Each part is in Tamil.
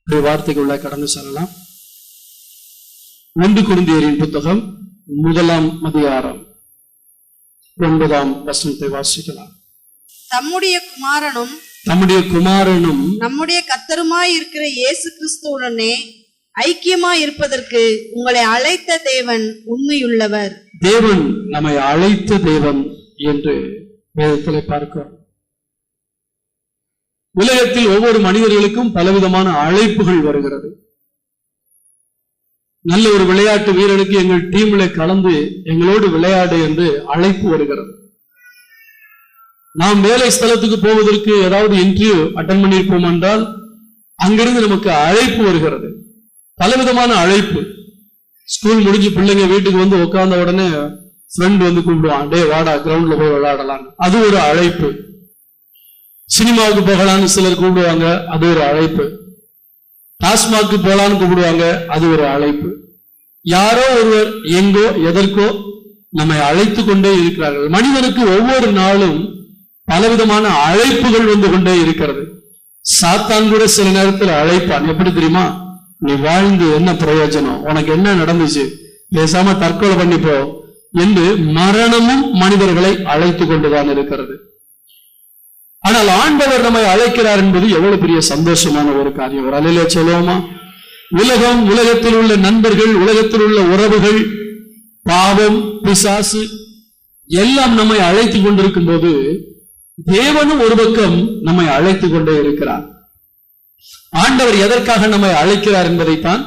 வார்த்தைக்குள்ள கடந்து செல்லலாம். 1 கொரிந்தியரின் புத்தகம் 1ஆம் அதிகாரம் 9ஆம் வசனத்தை வாசிக்கலாம். தம்முடைய குமாரனும் நம்முடைய கர்த்தருமாய் இருக்கிற இயேசு கிறிஸ்துவுடனே ஐக்கியமாய் இருப்பதற்கு உங்களை அழைத்த தேவன் உண்மையுள்ளவர். தேவன் நம்மை அழைத்த தேவன் என்று வேதத்திலே பார்க்கிறோம். உலகத்தில் ஒவ்வொரு மனிதர்களுக்கும் பலவிதமான அழைப்புகள் வருகிறது. நல்ல ஒரு விளையாட்டு வீரனுக்கு எங்கள் டீம்ல கலந்து எங்களோடு விளையாடு என்று அழைப்பு வருகிறது. நாம் வேலை ஸ்தலத்துக்கு போவதற்கு ஏதாவது இன்டர்வியூ அட்டன் பண்ணியிருப்போம் என்றால் அங்கிருந்து நமக்கு அழைப்பு வருகிறது. பலவிதமான அழைப்பு. ஸ்கூல் முடிஞ்சு பிள்ளைங்க வீட்டுக்கு வந்து உட்கார்ந்த உடனே ஃப்ரெண்ட் வந்து கூப்பிடுவான், டே வாடா கிரவுண்ட்ல போய் விளையாடலாம், அது ஒரு அழைப்பு. சினிமாவுக்கு போகலான்னு சிலர் கூப்பிடுவாங்க, அது ஒரு அழைப்பு. டாஸ்மாக்கு போகலான்னு கூப்பிடுவாங்க, அது ஒரு அழைப்பு. யாரோ ஒருவர் எங்கோ எதற்கோ நம்மை அழைத்து கொண்டே இருக்கிறார்கள். மனிதனுக்கு ஒவ்வொரு நாளும் பலவிதமான அழைப்புகள் வந்து கொண்டே இருக்கிறது. சாத்தான் கூட சில நேரத்தில் அழைப்பான். எப்படி தெரியுமா? நீ வாழ்ந்து என்ன பிரயோஜனம், உனக்கு என்ன நடந்துச்சு, பேசாம தற்கொலை பண்ணிப்போ என்று மரணமும் மனிதர்களை அழைத்து கொண்டுதான் இருக்கிறது. ஆனால் ஆண்டவர் நம்மை அழைக்கிறார் என்பது எவ்வளவு பெரிய சந்தோஷமான ஒரு காரியம். ஒரு அல்லேலூயா சொல்லுவோமா? உலகத்தில் உள்ள நண்பர்கள், உலகத்தில் உள்ள உறவுகள், பாவம், பிசாசு எல்லாம் நம்மை அழைத்து கொண்டிருக்கும் போது தேவனும் ஒரு பக்கம் நம்மை அழைத்து கொண்டே இருக்கிறார். ஆண்டவர் எதற்காக நம்மை அழைக்கிறார் என்பதைத்தான்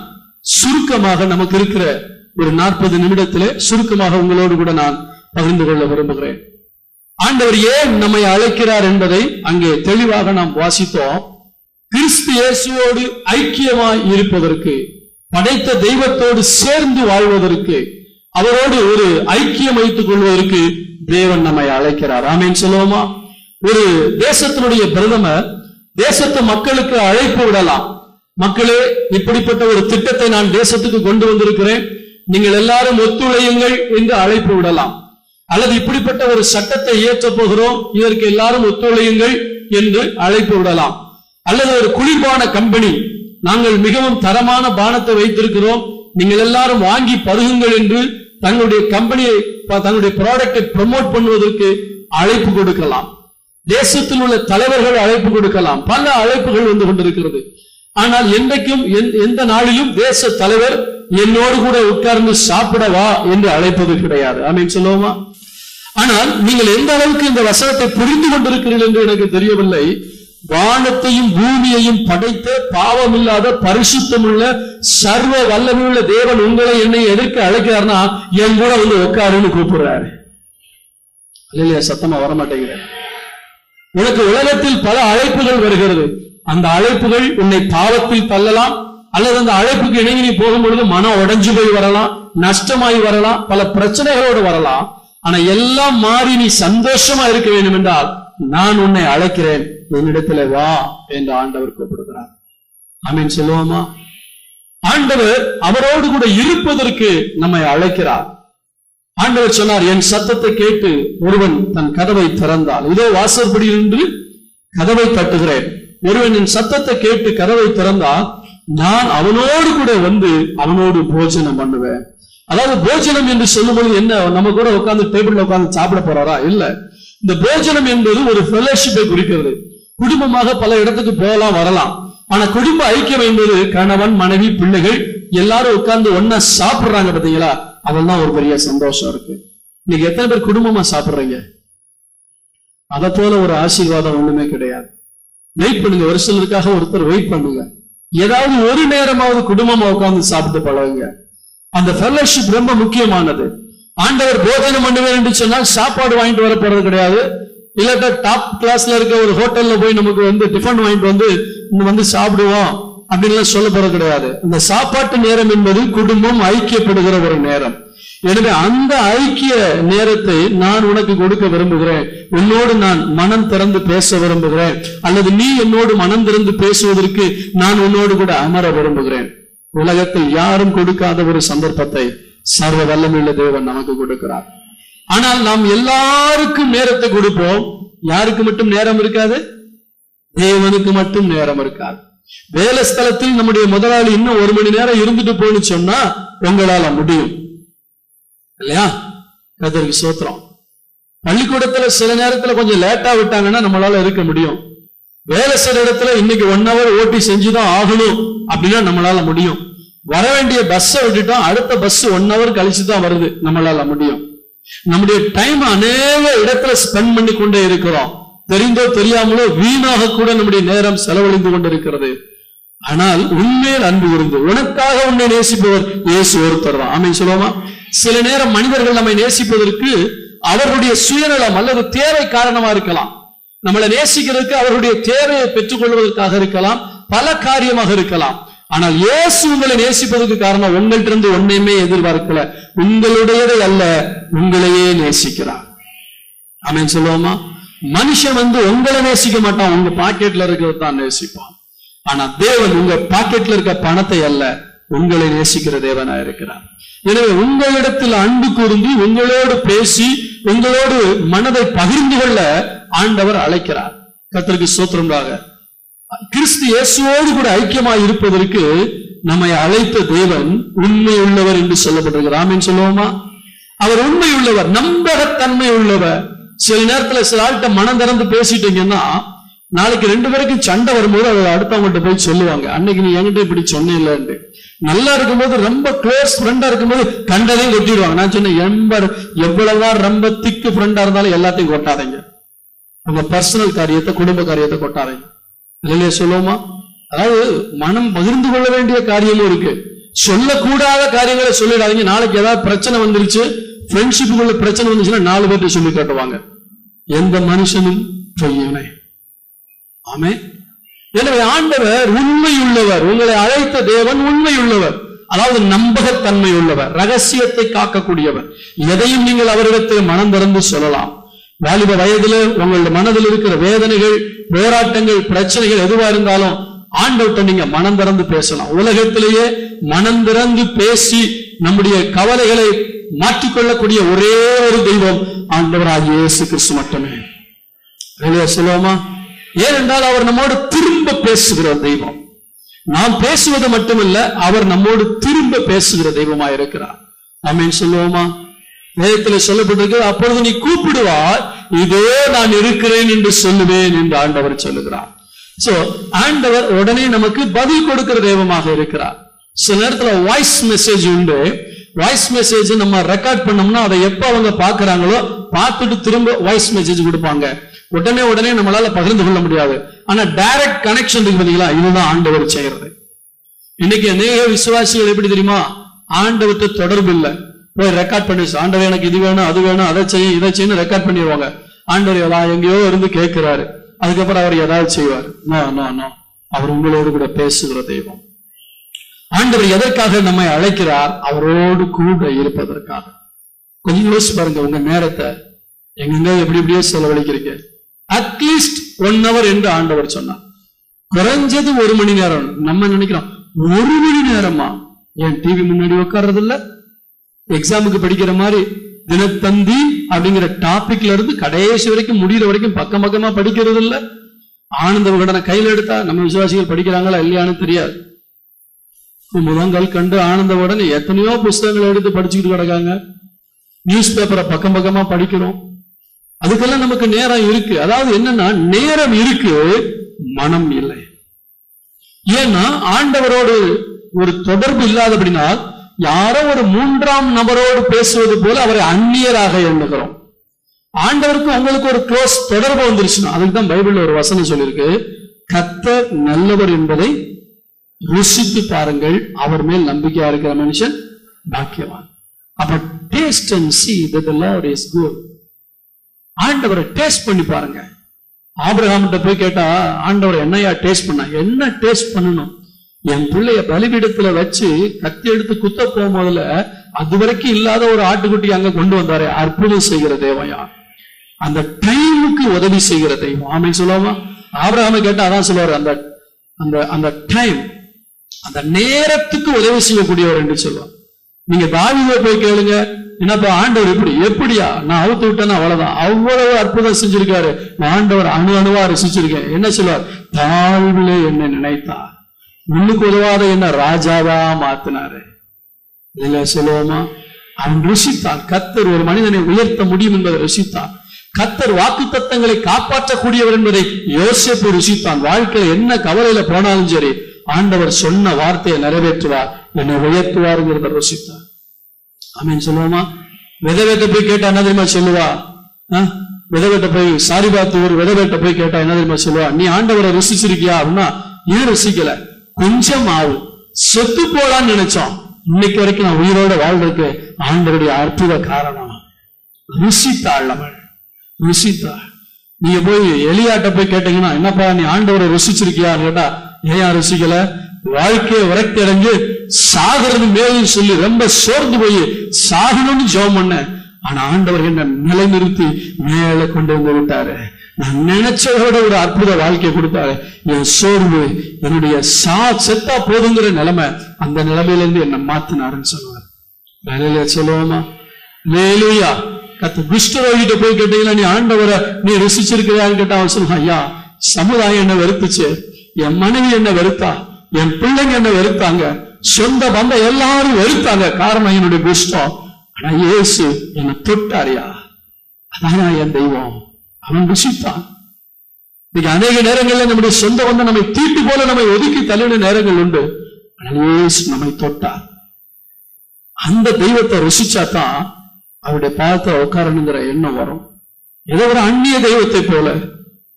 சுருக்கமாக நமக்கு இருக்கிற ஒரு 40 நிமிடத்திலே சுருக்கமாக உங்களோடு கூட நான் பகிர்ந்து கொள்ள விரும்புகிறேன். ஆண்டவர் ஏன் நம்மை அழைக்கிறார் என்பதை அங்கே தெளிவாக நாம் வாசித்தோம். கிறிஸ்து இயேசுவோடு ஐக்கியமாய் இருப்பதற்கு, படைத்த தெய்வத்தோடு சேர்ந்து வாழ்வதற்கு, அவரோடு ஒரு ஐக்கியம் வைத்துக் கொள்வதற்கு தேவன் நம்மை அழைக்கிறார். ஆமென் சொல்லுவோமா? ஒரு தேசத்தினுடைய பிரதமர் தேசத்து மக்களுக்கு அழைப்பு விடலாம். மக்களே, இப்படிப்பட்ட ஒரு திட்டத்தை நான் தேசத்துக்கு கொண்டு வந்திருக்கிறேன், நீங்கள் எல்லாரும் ஒத்துழையுங்கள் என்று அழைப்பு விடலாம். அல்லது இப்படிப்பட்ட ஒரு சட்டத்தை இயற்ற போகிறோம், இதற்கு எல்லாரும் ஒத்துழையுங்கள் என்று அழைப்பு விடலாம். அல்லது ஒரு குளிர்பான கம்பெனி, நாங்கள் மிகவும் தரமான பானத்தை வைத்திருக்கிறோம், நீங்கள் எல்லாரும் வாங்கி பருகுங்கள் என்று தங்களுடைய கம்பெனியை, தங்களுடைய ப்ராடக்டை ப்ரமோட் பண்ணுவதற்கு அழைப்பு கொடுக்கலாம். தேசத்தில் உள்ள தலைவர்கள் அழைப்பு கொடுக்கலாம். பல அழைப்புகள் வந்து கொண்டிருக்கிறது. ஆனால் என்றைக்கும் எந்த நாளிலும் தேச தலைவர் என்னோடு கூட உட்கார்ந்து சாப்பிடவா என்று அழைப்பது கிடையாது. ஆமென் சொல்லுவோமா? ஆனால் நீங்கள் எந்த அளவுக்கு இந்த வசனத்தை புரிந்து கொண்டிருக்கிறீர்கள் என்று எனக்கு தெரியவில்லை. வானத்தையும் பூமியையும் படைத்த பாவமில்லாத பரிசுத்தமுள்ள சர்வ வல்லமையுள்ள தேவன் உங்களை என்னை எதற்கு அழைக்கிறார்னா, என் கூட வந்து உட்காருன்னு கூப்பிடுறாரு. இல்லையா? சத்தமா வரமாட்டேங்கிறேன். உனக்கு உலகத்தில் பல அழைப்புகள் வருகிறது. அந்த அழைப்புகள் உன்னை பாவத்தில் தள்ளலாம், அல்லது அந்த அழைப்புக்கு இணங்கி நீ போகும்பொழுது மனம் உடைஞ்சு போய் வரலாம், நஷ்டமாய் வரலாம், பல பிரச்சனைகளோடு வரலாம். ஆனா எல்லாம் மாறி நீ சந்தோஷமா இருக்க வேண்டும் என்றால் நான் உன்னை அழைக்கிறேன், என்னிடத்துல வா என்று ஆண்டவர் கூப்பிடுகிறார். ஆமென் சொல்லுவோமா? ஆண்டவர் அவரோடு கூட இருப்பதற்கு நம்மை அழைக்கிறார். ஆண்டவர் சொன்னார், என் சத்தத்தை கேட்டு ஒருவன் தன் கதவை திறந்தால், இதோ வாசற்படியில் நின்று கதவை தட்டுகிறேன், ஒருவன் என் சத்தத்தை கேட்டு கதவை திறந்தால் நான் அவனோடு கூட வந்து அவனோடு போஜனம் பண்ணுவேன். அதாவது போஜனம் என்று சொல்லும்போது என்ன, நம்ம கூட உட்கார்ந்து டேபிள்ல உட்கார்ந்து சாப்பிட போறாரா? இல்ல. இந்த போஜனம் என்பது ஒரு ஃபெலோஷிப்பை குறிக்கிறது. குடும்பமாக பல இடத்துக்கு போகலாம் வரலாம். ஆனா குடும்ப ஐக்கியம் என்பது கணவன், மனைவி, பிள்ளைகள் எல்லாரும் உட்கார்ந்து ஒன்னா சாப்பிடுறாங்க பாத்தீங்களா? அதெல்லாம் ஒரு பெரிய சந்தோஷம் இருக்கு. இன்னைக்கு எத்தனை பேர் குடும்பமா சாப்பிடுறீங்க? அதை போல ஒரு ஆசீர்வாதம் ஒண்ணுமே கிடையாது. வெயிட் பண்ணுங்க, ஒரு சிலருக்காக ஒருத்தர் வெயிட் பண்ணுங்க. ஏதாவது ஒரு நேரமாவது குடும்பமா உட்கார்ந்து சாப்பிட்டு பழகுங்க. அந்த ஃபெலோஷிப் ரொம்ப முக்கியமானது. ஆண்டவர் போஜனம் பண்ணுவேன் என்று சொன்னால் சாப்பாடு வாங்கிட்டு வர போறது கிடையாது. இல்லாட்டா டாப் கிளாஸ்ல இருக்க ஒரு ஹோட்டல்ல போய் நமக்கு வந்து டிஃபன் வாங்கிட்டு வந்து சாப்பிடுவோம் அப்படின்னு சொல்ல போறது கிடையாது. அந்த சாப்பாட்டு நேரம் என்பது குடும்பம் ஐக்கியப்படுகிற ஒரு நேரம். எனவே அந்த ஐக்கிய நேரத்தை நான் உனக்கு கொடுக்க விரும்புகிறேன். உன்னோடு நான் மனம் திறந்து பேச விரும்புகிறேன், அல்லது நீ என்னோடு மனம் திறந்து பேசுவதற்கு நான் உன்னோடு கூட அமர விரும்புகிறேன். உலகத்தில் யாரும் கொடுக்காத ஒரு சந்தர்ப்பத்தை சர்வ வல்லமையுள்ள தேவன் நமக்கு கொடுக்கிறார். ஆனால் நாம் எல்லாருக்கும் நேரத்தை கொடுப்போம். யாருக்கு மட்டும் நேரம் இருக்காது? தேவனுக்கு மட்டும் நேரம் இருக்காது. வேலை ஸ்தலத்தில் நம்முடைய முதலாளி இன்னும் 1 மணி நேரம் இருந்துட்டு போன்னு சொன்னா உங்களால முடியும் இல்லையா? கர்த்தருக்கு ஸ்தோத்திரம். பள்ளிக்கூடத்துல சில நேரத்துல கொஞ்சம் லேட்டா விட்டாங்கன்னா நம்மளால இருக்க முடியும். வேலை செய்யற இடத்துல இன்னைக்கு 1 hour ஓட்டி செஞ்சுதான் ஆகணும் அப்படின்னா நம்மளால முடியும். வர வேண்டிய பஸ்ஸை விட்டுட்டோம், அடுத்த பஸ் 1 hour கழிச்சுதான் வருது, நம்மளால முடியும். நம்முடைய டைம் அநேக இடத்துல ஸ்பெண்ட் பண்ணி கொண்டே இருக்கிறோம். தெரிந்தோ தெரியாமலோ வீணாக கூட நம்முடைய நேரம் செலவழிந்து கொண்டிருக்கிறது. ஆனால் உண்மையில் அன்பு இருந்து உனக்காக உன்னை நேசிப்பவர் இயேசு ஒருத்தர் தான். ஆமென் சொல்லுவோமா? சில நேரம் மனிதர்கள் நம்மை நேசிப்பதற்கு அவர்களுடைய சுயநலம் அல்லது தேவை காரணமா இருக்கலாம். நம்மளை நேசிக்கிறதுக்கு அவர்களுடைய தேவையை பெற்றுக் கொள்வதற்காக இருக்கலாம், பல காரியமாக இருக்கலாம். ஆனால் இயேசு உங்களை நேசிப்பதற்கு காரணம் உங்கள்கிட்ட இருந்து ஒன்னையுமே எதிர்பார்க்கல, உங்களுடையதை அல்ல, உங்களையே நேசிக்கிறார். ஆமென் சொல்லுவோமா? மனுஷன் உங்களை நேசிக்க மாட்டான், உங்க பாக்கெட்ல இருக்கிறது தான் நேசிப்பான். ஆனா தேவன் உங்க பாக்கெட்ல இருக்க பணத்தை அல்ல, உங்களை நேசிக்கிற தேவனா இருக்கிறார். எனவே உங்களிடத்தில் அன்பு கூர்ந்து உங்களோடு பேசி உங்களோடு மனதை பகிர்ந்து கொள்ள ஆண்டவர் அழைக்கிறார். கர்த்தருக்கு ஸ்தோத்திரமாக. கிறிஸ்து இயேசுவோடு கூட ஐக்கியமாய் இருப்பதற்கு நம்மை அழைத்த தேவன் உண்மை உள்ளவர் என்று சொல்லப்பட்டிருக்கிறார். ஆமென் சொல்லுவோமா? அவர் உண்மை உள்ளவர், நம்பகத்தன்மை உள்ளவர். சில நேரத்துல சில ஆள்கிட்ட மனம் திறந்து பேசிட்டீங்கன்னா நாளைக்கு 2 பேருக்கும் சண்டை வரும்போது அவர் அடுத்தவங்கள்ட்ட போய் சொல்லுவாங்க, அன்னைக்கு நீ என்கிட்ட இப்படி சொன்னேன்ல. நல்லா இருக்கும்போது ரொம்ப க்ளோஸ் ஃப்ரெண்டா இருக்கும்போது கண்டதையும் கொட்டிடுவாங்க. நான் சொன்னேன், எவ்வளவுதான் ரொம்ப திக்கு ஃப்ரெண்டா இருந்தாலும் எல்லாத்தையும் கொட்டாதீங்க. உங்க பர்சனல் காரியத்தை, குடும்ப காரியத்தை கொட்டாதீங்க. இல்லையா சொல்லுவோமா? அதாவது மனம் பகிர்ந்து கொள்ள வேண்டிய காரியமும் இருக்கு, சொல்லக்கூடாத காரியங்களை சொல்லிடாதீங்க. நாளைக்கு ஏதாவது பிரச்சனை வந்துருச்சு, ஃப்ரெண்ட்ஷிப்புக்குள்ள பிரச்சனை வந்துச்சுன்னா 4 பேர்ட்ட சொல்லி காட்டுவாங்க, எந்த மனுஷனும் பொய்யனே. ஆமே. எனவே ஆண்டவர் உண்மை உள்ளவர், உங்களை அழைத்த தேவன் உண்மை உள்ளவர், அதாவது நம்பகத்தன்மை உள்ளவர், ரகசியத்தை காக்கக்கூடியவர். எதையும் நீங்கள் அவரிடத்தில் மனம் திறந்து சொல்லலாம். வாலிப வயதில் உங்களுடைய மனதில் இருக்கிற வேதனைகள், போராட்டங்கள், பிரச்சனைகள் எதுவா இருந்தாலும் ஆண்டவர்கிட்ட நீங்க மனம் திறந்து பேசலாம். உலகத்திலேயே மனம் திறந்து பேசி நம்முடைய கவலைகளை மாற்றிக்கொள்ளக்கூடிய ஒரே ஒரு தெய்வம் ஆண்டவராகிய இயேசு கிறிஸ்து மட்டுமே. சொல்லுவோமா? ஏனென்றால் அவர் நம்மோடு திரும்ப பேசுகிற தெய்வம். நாம் பேசுவது மட்டுமல்ல, அவர் நம்மோடு திரும்ப பேசுகிற தெய்வமாக இருக்கிறார். ஆமென் சொல்லுவோமா? வேதத்தில் சொல்லப்பட்டிருக்கு, அப்பொழுது நீ கூப்பிடுவார், இதோ நான் இருக்கிறேன் என்று சொல்லுவேன் என்று ஆண்டவர் சொல்லுகிறார். சோ ஆண்டவர் உடனே நமக்கு பதில் கொடுக்கிற தெய்வமாக இருக்கிறார். சில நேரத்துல வாய்ஸ் மெசேஜ் உண்டு. வாய்ஸ் மெசேஜ் நம்ம ரெக்கார்ட் பண்ணோம்னா அதை எப்ப அவங்க பாக்குறாங்களோ பார்த்துட்டு திரும்ப வாய்ஸ் மெசேஜ் கொடுப்பாங்க. உடனே நம்மளால பகிர்ந்து கொள்ள முடியாது. ஆனா டைரக்ட் கனெக்ஷன் இருக்கு பாத்தீங்களா, இதுதான் ஆண்டவர் செய்யறது. இன்னைக்கு அநேக விசுவாசிகள் எப்படி தெரியுமா, ஆண்டவர்கிட்ட தொடர்பு இல்லை, போய் ரெக்கார்ட் பண்ணி, ஆண்டவர் எனக்கு இது வேணும், அது வேணும், அதை செய்யும், இதை செய்யணும் ரெக்கார்ட் பண்ணிடுவாங்க. ஆண்டவர் எங்கேயோ இருந்து கேட்கிறாரு, அதுக்கப்புறம் அவர் ஏதாவது செய்வார். நோ, அவர் உங்களோடு கூட பேசுகிற தெய்வம். ஆண்டவர் எதற்காக நம்மை அழைக்கிறார்? அவரோடு கூட இருப்பதற்காக. கொஞ்சம் யோசிச்சு பாருங்க, உங்க நேரத்தை எங்க எப்படியோ செலவழிக்கிறீங்க. அட்லீஸ்ட் 1 hour என்று ஆண்டவர் சொன்னார். குறைஞ்சது 1 மணி நேரம். நம்ம நினைக்கிறோம் 1 மணி நேரமா? ஏன் டிவி முன்னாடி உட்கார்றது இல்ல? எக்ஸாமுக்கு படிக்கிற மாதிரி தினத்தந்தி அப்படிங்கிற டாபிக்ல இருந்து கடைசி வரைக்கும் முடிகிற வரைக்கும் பக்கம் பக்கமா படிக்கிறது இல்ல? ஆனந்த விகடனை கையில எடுத்தா நம்ம விசுவாசிகள் படிக்கிறாங்களா இல்லையான்னு தெரியாது. முதல் கண்டு ஆனந்த விகடன் எத்தனையோ புஸ்தகங்களை எடுத்து படிச்சுக்கிட்டு கிடக்காங்க. நியூஸ் பேப்பரை பக்கம் பக்கமா படிக்கிறோம். அதுக்கெல்லாம் நமக்கு நேரம் இருக்கு. அதாவது என்னன்னா, நேரம் இருக்கு, மனம் இல்லை. ஏன்னா ஆண்டவரோடு ஒரு தொடர்பு இல்லாதபடினால் யாரோ ஒரு 3ஆம் நபரோடு பேசுவது போல அவரை அந்நியராக எண்ணுகிறோம். ஆண்டவருக்கு உங்களுக்கு ஒரு க்ளோஸ் தொடர்பு வந்துருச்சுன்னா, அதுக்கு தான் பைபிள்ல ஒரு வசனம் சொல்லியிருக்கு, கர்த்தர் நல்லவர் என்பதை ருசித்து பாருங்கள், அவர் மேல் நம்பிக்கையா இருக்கிற மனுஷன் பாக்கியவான். அப்ப taste and see that the Lord is good. ஆண்டவரை டேஸ்ட் பண்ணி பாருங்க. ஆபிரகாம்கிட்ட போய் கேட்டா, ஆண்டவரை என்னையா டேஸ்ட் பண்ண? என்ன டேஸ்ட் பண்ணணும்? என் பிள்ளைய பலிபீடத்துல வச்சு கத்தி எடுத்து குத்த போகும்போதுல அது வரைக்கும் இல்லாத ஒரு ஆட்டுக்குட்டி அங்க கொண்டு வந்தாரு. அற்புதம் செய்கிற தேவையா, அந்த டைமுக்கு உதவி செய்கிற தெய்வம். ஆமென் சொல்லுவோமா? ஆபிரகாமை கேட்டா அதான் சொல்லுவாரு, அந்த அந்த அந்த டைம், அந்த நேரத்துக்கு உதவி செய்யக்கூடியவர் என்று சொல்லுவார். நீங்க தாவீதை போய் கேளுங்க, என்னப்பா ஆண்டவர் எப்படியா நான் அவுத்து விட்டேன்னா அவ்வளவுதான், அவ்வளவு அற்புதம் செஞ்சிருக்காரு, ஆண்டவர் அணுவா ரசிச்சிருக்கேன். என்ன சொல்லுவார்? தாழ்விலே என்னை நினைத்தார். முன்னுக்கு உதவாத என்ன ராஜாவா மாத்தினாரு. இல்ல சொல்லுவோமா? அவன் ருசித்தான். கர்த்தர் ஒரு மனிதனை உயர்த்த முடியும் என்பதை ருசித்தான். கர்த்தர் வாக்குத்தத்தங்களை காப்பாற்றக்கூடியவர் என்பதை யோசேப்பு ருசித்தான். வாழ்க்கையில என்ன கவலையில போனாலும் சரி, ஆண்டவர் சொன்ன வார்த்தையை நிறைவேற்றுவார், என்னை உயர்த்துவாருங்கிறத ருசித்தார். ஆமீன் சொல்லுவோமா? விதவேட்ட போய் கேட்டா என்ன தெரியுமா சொல்லுவா? விதவேட்ட போய் சாரிபாத்து ஒரு விதவேட்ட போய் கேட்டா என்ன தெரியுமா சொல்லுவா? நீ ஆண்டவரை ருசிச்சிருக்கியா அப்படின்னா, ஏன் ருசிக்கல? கொஞ்சம் ஆவு செத்து போலான்னு நினைச்சோம், இன்னைக்கு வரைக்கும் நான் உயிரோட வாழ்றதுக்கு ஆண்டவருடைய அற்புத காரணம். ருசித்தாள் அவள், ருசித்தாள். நீங்க போய் எலியாட்ட போய் கேட்டீங்கன்னா, என்னப்பா நீ ஆண்டவரை ருசிச்சிருக்கியான்னு கேட்டா, ஏன் ருசிக்கல? வாழ்க்கையை விரக்தி அடைஞ்சு சாகிறது மேலும் சொல்லி ரொம்ப சோர்ந்து போய் சாகணும்னு ஜெபம் பண்ண, ஆனா ஆண்டவர் என்ன நிலைநிறுத்தி மேல கொண்டு வந்து விட்டாரு. நான் நினைச்சதோட ஒரு அற்புத வாழ்க்கையை கொடுத்தாரு. என் சோர்வு, என்னுடைய செத்தா போதுங்கிற நிலைமை, அந்த நிலைமையில இருந்து என்ன மாத்தினாருன்னு சொல்லுவார். வேலையில சொல்லுவோமா? வேலையா கத்து குஷ்டரோகிட்ட போய் கேட்டீங்கன்னா, நீ ஆண்டவரை நீ ருசிச்சிருக்கிறியான்னு கேட்டா அவன் சொல்லுவான், ஐயா சமுதாயம் என்ன வெறுத்துச்சு, என் மனைவி என்ன வெறுத்தா, என் பிள்ளைங்க என்ன வெறுத்தாங்க, சொந்த பந்தம் எல்லாரும் வெறுத்தாங்க, காரணம் என்னுடைய குஷ்டம். ஆனா இயேசு என்னை தொட்டாரியா, அதான் என் தெய்வம். அவன் ருசித்தான். இன்னைக்கு அநேக நேரங்கள்ல நம்முடைய சொந்த பந்தம் நம்மை தீட்டு போல நம்மை ஒதுக்கி தள்ளின நேரங்கள் உண்டு. ஆனால் இயேசு நம்மை தொட்டார். அந்த தெய்வத்தை ருசிச்சாதான் அவருடைய பாதத்தை உட்காரணுங்கிற எண்ணம் வரும். ஏதோ ஒரு அந்நிய தெய்வத்தை போல.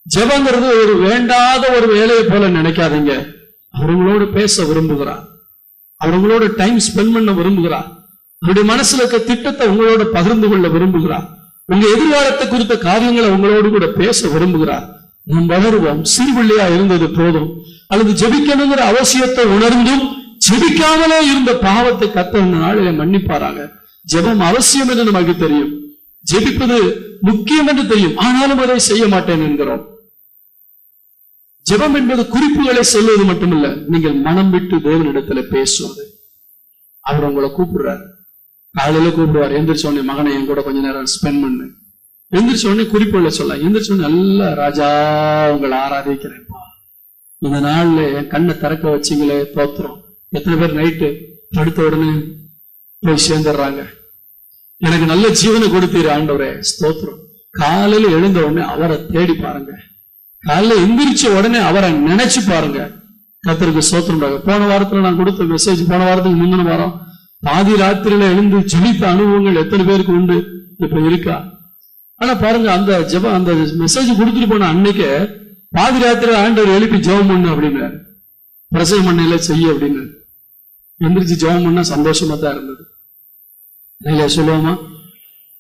ஜெபங்கிறது ஒரு வேண்டாத ஒரு வேலையை போல நினைக்காதீங்க. அவங்களோடு பேச விரும்புகிறார், அவங்களோட டைம் ஸ்பெண்ட் பண்ண விரும்புகிறார், அவருடைய மனசுல இருக்க திட்டத்தை உங்களோட பகிர்ந்து கொள்ள விரும்புகிறார், உங்க எதிர்காலத்தை குறித்த காரியங்களை உங்களோடு கூட பேச விரும்புகிறார். நாம் வளருவோம். சிறுபிள்ளையா இருந்தது போதும், அல்லது ஜெபிக்கணுங்கிற அவசியத்தை உணர்ந்தும் ஜெபிக்காமலே இருந்த பாவத்தை கர்த்தர் இந்த நாளிலே மன்னிப்பாராங்க. ஜெபம் அவசியம் என்று நமக்கு தெரியும், ஜெபிப்பது முக்கியம் என்று தெரியும், ஆனாலும் அதை செய்ய மாட்டேன் என்கிறோம். ஜெபம் என்பது குறிப்புகளை சொல்வது மட்டுமல்ல, நீங்கள் மனம் விட்டு தேவனிடத்துல பேசுவது. அவர் உங்களை கூப்பிடுறாரு, காலையில கூப்பிடுவார், எந்திரிச்ச உடனே மகனை என் கூட கொஞ்ச நேரம் ஸ்பெண்ட் பண்ணு, எந்திரிச்ச உடனே குறிப்புகளை சொல்ல, எந்திரிச்ச உடனே நல்ல ராஜா உங்களை ஆராதிக்கிறேன்ப்பா, இந்த நாள்ல என் கண்ணை திறக்க வச்சிங்களே தோத்துறோம். எத்தனை பேர் நைட்டு படுத்த உடனே போய் சேர்ந்துடுறாங்க, எனக்கு நல்ல ஜீவனை கொடுத்தீரு ஆண்டவரே ஸ்தோத்திரம். காலையில எழுந்த உடனே அவரை தேடி பாருங்க, காலையில எந்திரிச்ச உடனே அவரை நினைச்சு பாருங்க. கர்த்தருக்கு ஸ்தோத்திரம். போன வாரத்துல நான் கொடுத்த மெசேஜ், போன வாரத்துக்கு முந்தின வாரம், பாதி ராத்திரியில எழுந்து ஜெபித்த அனுபவங்கள் எத்தனை பேருக்கு உண்டு இப்ப இருக்கா? ஆனா பாருங்க, அந்த ஜெபம், அந்த மெசேஜ் கொடுத்துட்டு போன அன்னைக்கு பாதி ராத்திரியில ஆண்டவர் எழுப்பி ஜெபம் பண்ணு அப்படின்னாரு, பிரசவம் பண்ணல செய்ய அப்படின்னு. எந்திரிச்சு ஜெபம் பண்ணா சந்தோஷமா தான் இருந்தது. இல்லையா சொல்லுவோமா?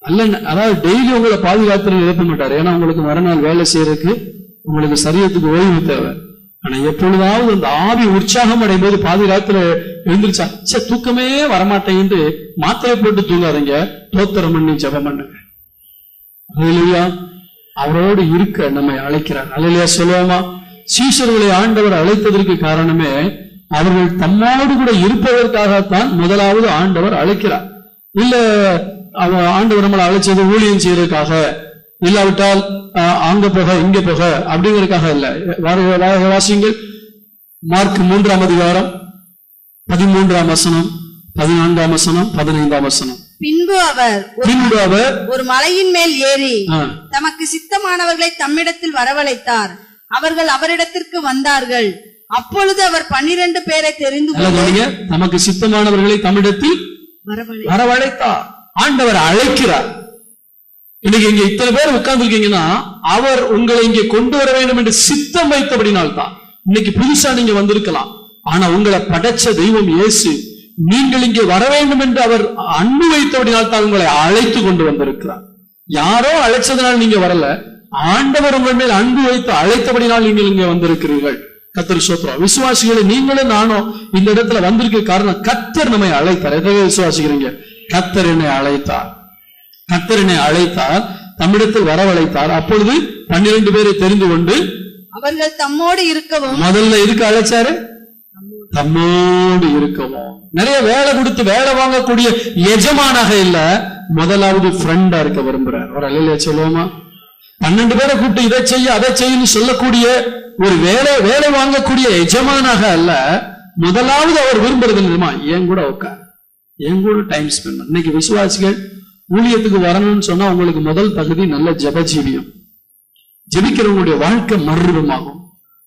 அல்ல, அதாவது டெய்லி உங்களை பாதுகாத்து எழுப்ப மாட்டாரு, ஏன்னா உங்களுக்கு மறுநாள் வேலை செய்யறதுக்கு உங்களுக்கு சரீரத்துக்கு ஓய்வு தேவை. ஆனா எப்பொழுதாவது அந்த ஆவி உற்சாகம் அடையும் போது பாதுகாத்துல எழுந்திரிச்சா, தூக்கமே வரமாட்டேன்னு மாத்திரை போட்டு தூங்காதீங்க, தோத்திரம் பண்ணி ஜெபம் பண்ணுங்க. அல்லேலூயா. அவரோடு இருக்க நம்மை அழைக்கிறார். அல்லேலூயா சொல்லுவோமா? சீஷர்களை ஆண்டவர் அழைத்ததற்கு காரணமே அவர்கள் தம்மோடு கூட இருப்பதற்காகத்தான் முதலாவது ஆண்டவர் அழைக்கிறார். இல்ல ஆண்டவர் நம்மளை அழைச்சது ஊழியம் செய்யறதுக்காக, இல்லாவிட்டால் அங்க போக இங்க போக அப்படிங்கிறதுக்காக இல்ல. வாசிங்கள் மார்க் 3ஆம் அதிகாரம் 13ஆம் வசனம், 14ஆம் வசனம், 15ஆம் வசனம். பின்பு அவர் ஒரு மலையின் மேல் ஏறி தமக்கு சித்தமானவர்களை தம்மிடத்தில் வரவழைத்தார். அவர்கள் அவரிடத்திற்கு வந்தார்கள். அப்பொழுது அவர் 12 பேரை தெரிந்து கொண்டு தமக்கு சித்தமானவர்களை தம்மிடத்தில் வரவழைத்தார். ஆண்டவர் அழைக்கிறார். இன்னைக்கு இங்க இத்தனை பேர் உட்கார்ந்து இருக்கீங்கன்னா, அவர் உங்களை இங்கே கொண்டு வர வேண்டும் என்று சித்தம் வைத்தபடினால்தான். இன்னைக்கு புதுசா நீங்க வந்திருக்கலாம், ஆனா உங்களை படைச்ச தெய்வம் இயேசு நீங்கள் இங்கே வர வேண்டும் என்று அவர் அன்பு வைத்தபடினால் தான் உங்களை அழைத்து கொண்டு வந்திருக்கிறார். யாரோ அழைச்சதனால் நீங்க வரல, ஆண்டவர் உங்கள் மேல் அன்பு வைத்து அழைத்தபடினால் நீங்கள் இங்கே வந்திருக்கிறீர்கள். கர்த்தர் ஸ்தோத்திரம். விசுவாசிகளை நீங்களும் நானும் இந்த இடத்துல வந்திருக்க காரணம், கர்த்தர் நம்மை அழைத்தார். எதை விசுவாசிக்கிறீங்க? கர்த்தர் என்னை அழைத்தார், கர்த்தர் என்னை அழைத்தார், தம்மிடத்தில் வரவழைத்தார். அப்பொழுது 12 பேரை தெரிந்து கொண்டு அவர்கள் தம்மோடு இருக்கவும், முதல்ல இருக்க அழைச்சாரு, தம்மோடு இருக்கவும். நிறைய வேலை கொடுத்து வேலை வாங்கக்கூடிய எஜமானாக இல்ல, முதலாவது ஃப்ரெண்டா இருக்க விரும்புறார். ஒரு அல்லேலூயா சொல்லுவோமா? 12 பேரை கூப்பிட்டு இதை செய்ய அதை செய்யன்னு சொல்லக்கூடிய ஒரு வேலை வாங்கக்கூடிய எஜமானாக அல்ல, முதலாவது அவர் விரும்புறது என்னமா, என் கூட உட்கார், என் கூட டைம் ஸ்பெண்ட் பண்ண. இன்னைக்கு விசுவாசிகள் ஊழியத்துக்கு வரணும்னு சொன்னா உங்களுக்கு முதல் தகுதி நல்ல ஜெபஜீவியம். ஜெபிக்கிறவங்களுடைய வாழ்க்கை மறுரூபமாகும்,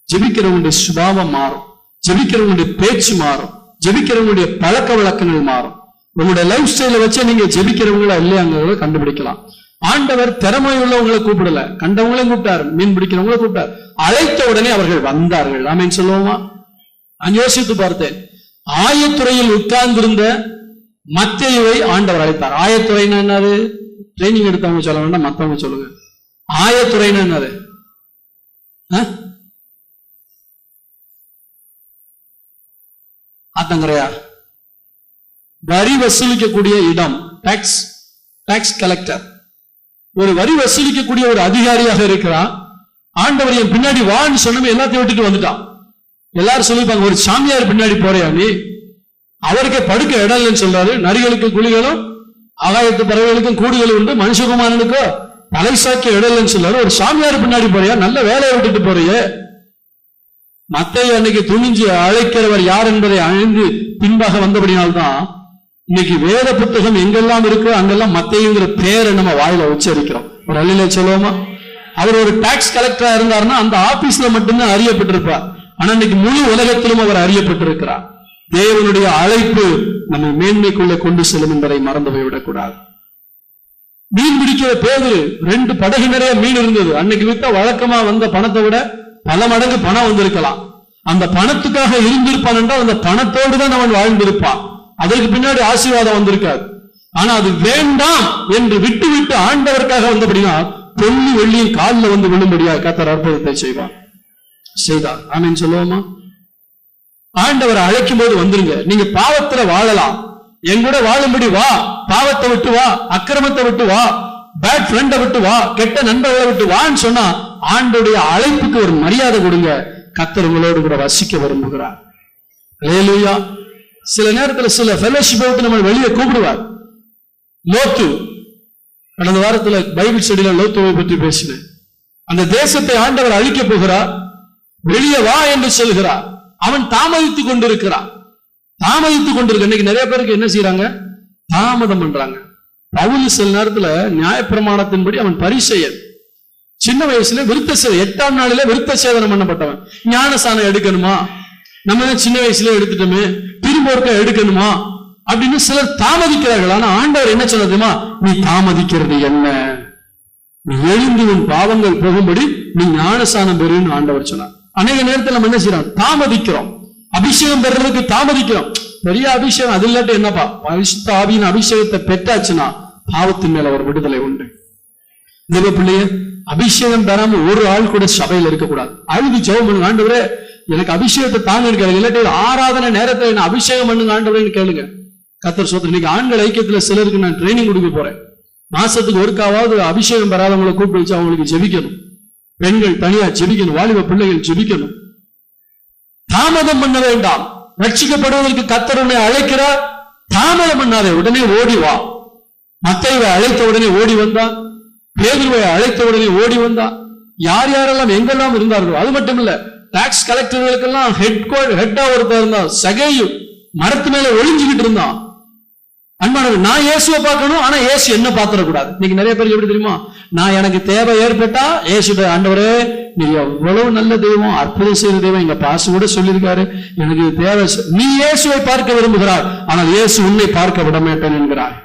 ஜெபிக்கிறவங்களுடைய சுபாவம் மாறும், ஜெபிக்கிறவங்களுடைய பேச்சு மாறும், ஜெபிக்கிறவங்களுடைய பழக்க வழக்கங்கள் மாறும். உங்களுடைய லைஃப் ஸ்டைல வச்சு நீங்க ஜெபிக்கிறவங்களா இல்லையாங்கிறத கண்டுபிடிக்கலாம். ஆண்டவர் திறமை உள்ளவங்களை கூப்பிடல, கண்டவங்களையும் கூப்பிட்டார், மீன் பிடிக்கிறவங்களை கூப்பிட்டார். அழைத்த உடனே அவர்கள் வந்தார்கள். ஆமேன்னு சொல்லுவோமா? நான் யோசித்து பார்த்தேன். ஆயத்துறையில் உட்கார்ந்திருந்த மத்தேயுவை ஆண்டவர் அழைத்தார். ஆயத்துறைன்னா என்னது? ட்ரைனிங் எடுத்தவங்க சொல்ல வேண்டாம், மத்தவங்க சொல்லுங்க. ஆயத்துறைன்னா என்னது? ஆத்தங்கரையா? வரி வசூலிக்கக்கூடிய இடம். Tax collector. ஒரு வரி வசூலிக்கக்கூடிய ஒரு அதிகாரியாக இருக்கிறான். ஆண்டவர் என் பின்னாடி வான்னு சொன்னமே எல்லாத்தையும் விட்டுட்டு வந்துட்டான். எல்லாரும் சொல்லிப்பாங்க, ஒரு சாமியார் பின்னாடி போறியா நீ? அவருக்கே படுக்க இடம் இல்லைன்னு சொல்றாரு. நரிகளுக்கு குழிகளும் ஆகாயத்து பறவைகளுக்கும் கூடுகளும் உண்டு, மனுஷகுமாரனுக்கோ தலை சாக்கி இடம் இல்லைன்னு சொல்றாரு. ஒரு சாமியார் பின்னாடி போறியா? நல்ல வேலையை விட்டுட்டு போறியே. மத்தேயு அன்னைக்கு துணிஞ்சு அழைக்கிறவர் யார் என்பதை அழிந்து பின்பாக வந்தபடினால்தான் இன்னைக்கு வேத புத்தகம் எங்கெல்லாம் இருக்கு அங்கெல்லாம் மத்தேயுங்கிற பேரை நம்ம வாயில உச்சரிக்கிறோம். ஒரு அல்லையில சொல்லுவோமா? அவர் ஒரு டாக்ஸ் கலெக்டரா இருந்தாருன்னா அந்த ஆபீஸ்ல மட்டும்தான் அறியப்பட்டிருப்பார். ஆனா இன்னைக்கு முழு உலகத்திலும் அவர் அறியப்பட்டிருக்கிறார். தேவனுடைய அழைப்பு நம்மை மேன்மைக்குள்ள கொண்டு செல்லும் என்பதை மறந்து போய்விடக்கூடாது. மீன் பிடிக்கிற பேதுரு 2 படகு நிறைய மீன் இருந்தது. அன்னைக்கு வித்த வழக்கமா வந்த பணத்தை விட பல மடங்கு பணம் வந்திருக்கலாம். அந்த பணத்துக்காக இருந்திருப்பான் என்றால் அந்த பணத்தோடு தான் அவன் வாழ்ந்திருப்பான். அதற்கு பின்னாடி ஆசீர்வாதம் வந்திருக்காது. ஆனா அது வேண்டாம் என்று விட்டு விட்டு ஆண்டவருக்காக வந்தபடினா பொன்னி வெள்ளியின் காலில் வந்து விழும்படியா கர்த்தர் அற்புதத்தை செய்தார். ஆமென் சொல்லுவோமா? ஆண்டவர் அழைக்கும் போது வந்துருங்க. நீங்க பாவத்துல வாழலாம், என் கூட வாழும்படி வா. பாவத்தை விட்டு வா, அக்கிரமத்தை விட்டு வா, பேட் ஃப்ரெண்டை விட்டு வா, கெட்ட நண்பர்களை விட்டு வான்னு சொன்னா ஆண்டோடைய அழைப்புக்கு ஒரு மரியாதை கொடுங்க. கர்த்தர் உங்களோடு கூட வசிக்க விரும்புகிறார். அல்லேலூயா. சில நேரத்துல சில ஃபெலோஷிப் விட்டு நம்ம வெளியே கூப்பிடுவார். லோத்து, கடந்த வாரத்துல பைபிள் ஸ்டடியில லோத்துவை பற்றி பேசினேன். அந்த தேசத்தை ஆண்டவர் அழிக்க போகிறார், வெளியே வா என்று சொல்கிறார். அவன் தாமதித்துக் கொண்டிருக்கிறான். இன்னைக்கு நிறைய பேருக்கு என்ன செய்யறாங்க? தாமதம் பண்றாங்க. பவுல் சில நேரத்துல நியாயப்பிரமாணத்தின்படி அவன் பரிசெயர். சின்ன வயசுல விருத்த 8ஆம் நாளில விருத்த சேதனம் பண்ணப்பட்டவன். ஞானசானம் எடுக்கணுமா? நம்ம சின்ன வயசுல எடுத்துட்டோமே, திரும்ப ஒருக்க எடுக்கணுமா அப்படின்னு சிலர் தாமதிக்கிறார்கள். ஆனா ஆண்டவர் என்ன சொன்னதுமா? நீ தாமதிக்கிறது என்ன? நீ எழுந்து உன் பாவங்கள் போகும்படி நீ ஞானசானம் பெறுன்னு ஆண்டவர் சொன்னார். அநேக நேரத்தில் நம்ம என்ன செய்யறோம்? தாமதிக்கிறோம். அபிஷேகம் பெறதுக்கு தாமதிக்கிறோம். பெரிய அபிஷேகம் அது இல்லாட்டி என்னப்பா? பரிசுத்த ஆவியின் அபிஷேகத்தை பெற்றாச்சுன்னா பாவத்தின் மேல ஒரு விடுதலை உண்டு. தேவ பிள்ளைய அபிஷேகம் பெறாம ஒரு ஆள் கூட சபையில் இருக்கக்கூடாது. அழுது ஜெபம் பண்ணுங்க, ஆண்டவரே எனக்கு அபிஷேகத்தை தாங்க இருக்காது, இல்லாட்டி ஆராதனை நேரத்தில் என்ன அபிஷேகம் பண்ணுங்க ஆண்டவரேன்னு கேளுங்க. கர்த்தர் சொல்றார். இன்னைக்கு ஆண்கள் ஐக்கியத்துல சிலருக்கு நான் ட்ரைனிங் கொடுக்க போறேன். மாசத்துக்கு ஒருக்காவது அபிஷேகம் பெறாதவங்களை கூப்பிட்டு வச்சு அவங்களுக்கு ஜெபிக்கணும். பெண்கள் தனியா ஜெபிக்கணும், வாலிப பிள்ளைகள் ஜெபிக்கணும். தாமதம் பண்ண வேண்டாம். ரட்சிக்கப்படுவதற்கு கர்த்தர் உன்னை அழைக்கிறார். தாமதம் பண்ணாதே, உடனே ஓடி வா. மத்தேயுவை அழைத்த உடனே ஓடி வந்தான். பேதுருவை அழைத்த உடனே ஓடி வந்தான். யார் யாரெல்லாம் எங்கெல்லாம் இருந்தார்களோ. அது மட்டும் இல்ல, டாக்ஸ் கலெக்டர்களுக்கெல்லாம் ஹெட்டா ஒருத்தர் இருந்தான். சகேயு மரத்து மேல ஒளிஞ்சுக்கிட்டு இருந்தான். அன்பானவர், நான் இயேசுவை பார்க்கணும், ஆனா இயேசு என்ன பார்த்துடக்கூடாது. இன்னைக்கு நிறைய பேருக்கு எப்படி தெரியுமா? நான் எனக்கு தேவை ஏற்பட்டா இயேசுட, ஆண்டவரே நீ எவ்வளவு நல்ல தெய்வம், அற்புதம் செய்த தெய்வம், எங்க பாசு கூட சொல்லியிருக்காரு, எனக்கு தேவை. நீ இயேசுவை பார்க்க விரும்புகிறார், ஆனால் இயேசு உன்னை பார்க்க விட மாட்டேன் என்கிறார்.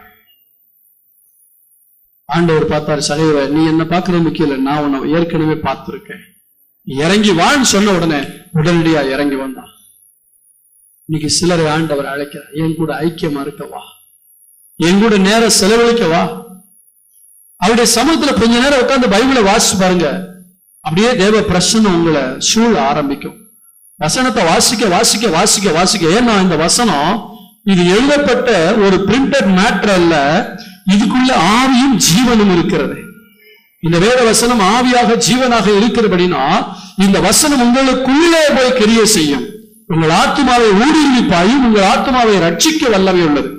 ஆண்டவர் பார்த்தார் சகைவை, நீ என்ன பார்க்கறது முக்கியம் இல்லை, நான் உன்னை ஏற்கனவே பார்த்திருக்கேன், இறங்கி வான்னு சொன்ன உடனே உடனடியா இறங்கி வந்தான். இன்னைக்கு சிலரை ஆண்டவர் அழைக்கிறார். என் கூட ஐக்கியமா இருக்கவா, என் கூட நேரம் செலவழிக்கவா. அவருடைய சமூகத்துல கொஞ்ச நேரம் உட்கார்ந்து பைபிளை வாசிச்சு பாருங்க. அப்படியே தேவ பிரசன்னம் உங்களை சூழ ஆரம்பிக்கும். வசனத்தை வாசிக்க வாசிக்க வாசிக்க வாசிக்க, ஏன்னா இந்த வசனம் இது எழுதப்பட்ட ஒரு பிரிண்டட் மேட்டர் அல்ல, இதுக்குள்ள ஆவியும் ஜீவனும் இருக்கிறது. இந்த வேத வசனம் ஆவியாக ஜீவனாக இருக்கிறபடினா இந்த வசனம் உங்களுக்குள்ளே போய் கிரியை செய்யும். உங்கள் ஆத்மாவை ஊடுருவிப்பாயும் உங்கள் ஆத்மாவை ரட்சிக்க வல்லமை உள்ளது.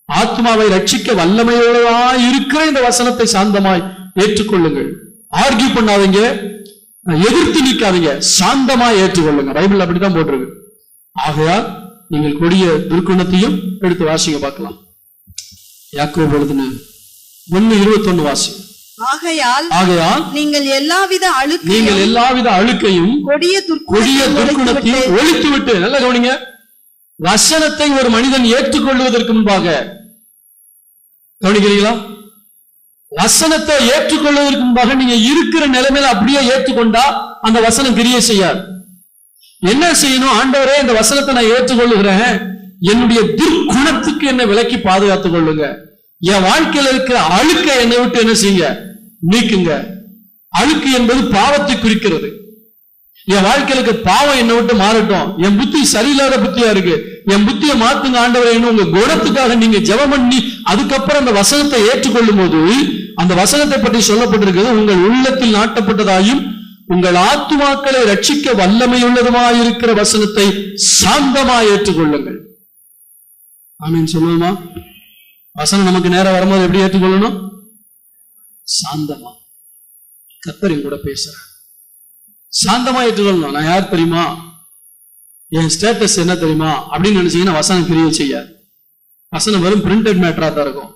ஆத்மாவை ரட்சிக்க வல்லமையுள்ளதா இருக்கிற இந்த வசனத்தை சாந்தமாய் ஏற்றுக்கொள்ளுங்கள். ஆர்கியூ பண்ணாதீங்க, எதிர்த்து நிற்காதீங்க, சாந்தமாய் ஏற்றுக்கொள்ளுங்க. பைபிள் அப்படித்தான் போட்டிருக்கு. ஆகையால் நீங்கள் கொடிய துர்க்குணத்தையும் எடுத்து வாசிங்க பார்க்கலாம். யாக்கோபு எழுதின 1:21 வாசி. ஆகையால் நீங்கள் எல்லாவித அழுக்கையும் கொடிய துர்க்குணத்தையும் ஒழித்து விட்டு, நல்ல கவனிங்க, வசனத்தை ஒரு மனிதன் ஏற்றுக்கொள்வதற்கு முன்பாக, கவனிக்கிறீங்களா, வசனத்தை ஏற்றுக்கொள்வதற்கு முன்பாக நீங்க இருக்கிற நிலைமையில அப்படியே ஏற்றுக்கொண்டா அந்த வசனம் கிரியை செய்யாது. என்ன செய்யணும்? ஆண்டவரே, இந்த வசனத்தை நான் ஏற்றுக்கொள்ளுகிறேன், என்னுடைய துர்க்குணத்துக்கு என்ன விலக்கி பாதுகாத்துக் கொள்ளுங்க, என் வாழ்க்கையில இருக்கிற அழுக்கை என்னை விட்டு என்ன செய்யுங்க, நீக்குங்க. அழுக்கு என்பது பாவத்தை குறிக்கிறது. என் வாழ்க்கையில பாவம் என்னை விட்டு மாறட்டும், என் புத்தி சரியில்லாத புத்தியா இருக்கு, என் புத்தியை மாத்துங்க ஆண்டவரே, உங்க குணத்துக்காக நீங்க ஜெபம் பண்ணி அதுக்கப்புறம் அந்த வசனத்தை ஏற்றுக்கொள்ளும் போது, அந்த வசனத்தை பற்றி சொல்லப்பட்டிருக்கிறது, உங்கள் உள்ளத்தில் நாட்டப்பட்டதாயும் உங்கள் ஆத்துமாக்களை ரட்சிக்க வல்லமையுள்ளதுமாயிருக்கிற வசனத்தை சாந்தமாய் ஏற்றுக்கொள்ளுங்கள். ஆமீன் சொல்லுவோமா? வசனம் நமக்கு நேரம் வரும்போது எப்படி ஏற்றுக்கொள்ளணும்? சாந்தமா. கர்த்தர் கூட பேசுறேன், சாந்தமா ஏற்றுக்கொள்ளணும். நான் யார் தெரியுமா, என் ஸ்டேட்டஸ் என்ன தெரியுமா அப்படின்னு நினைச்சீங்கன்னா வசனம் கிரியை செய்யாது. வசனம் வெறும் பிரிண்டட் மேட்டரா தான் இருக்கும்.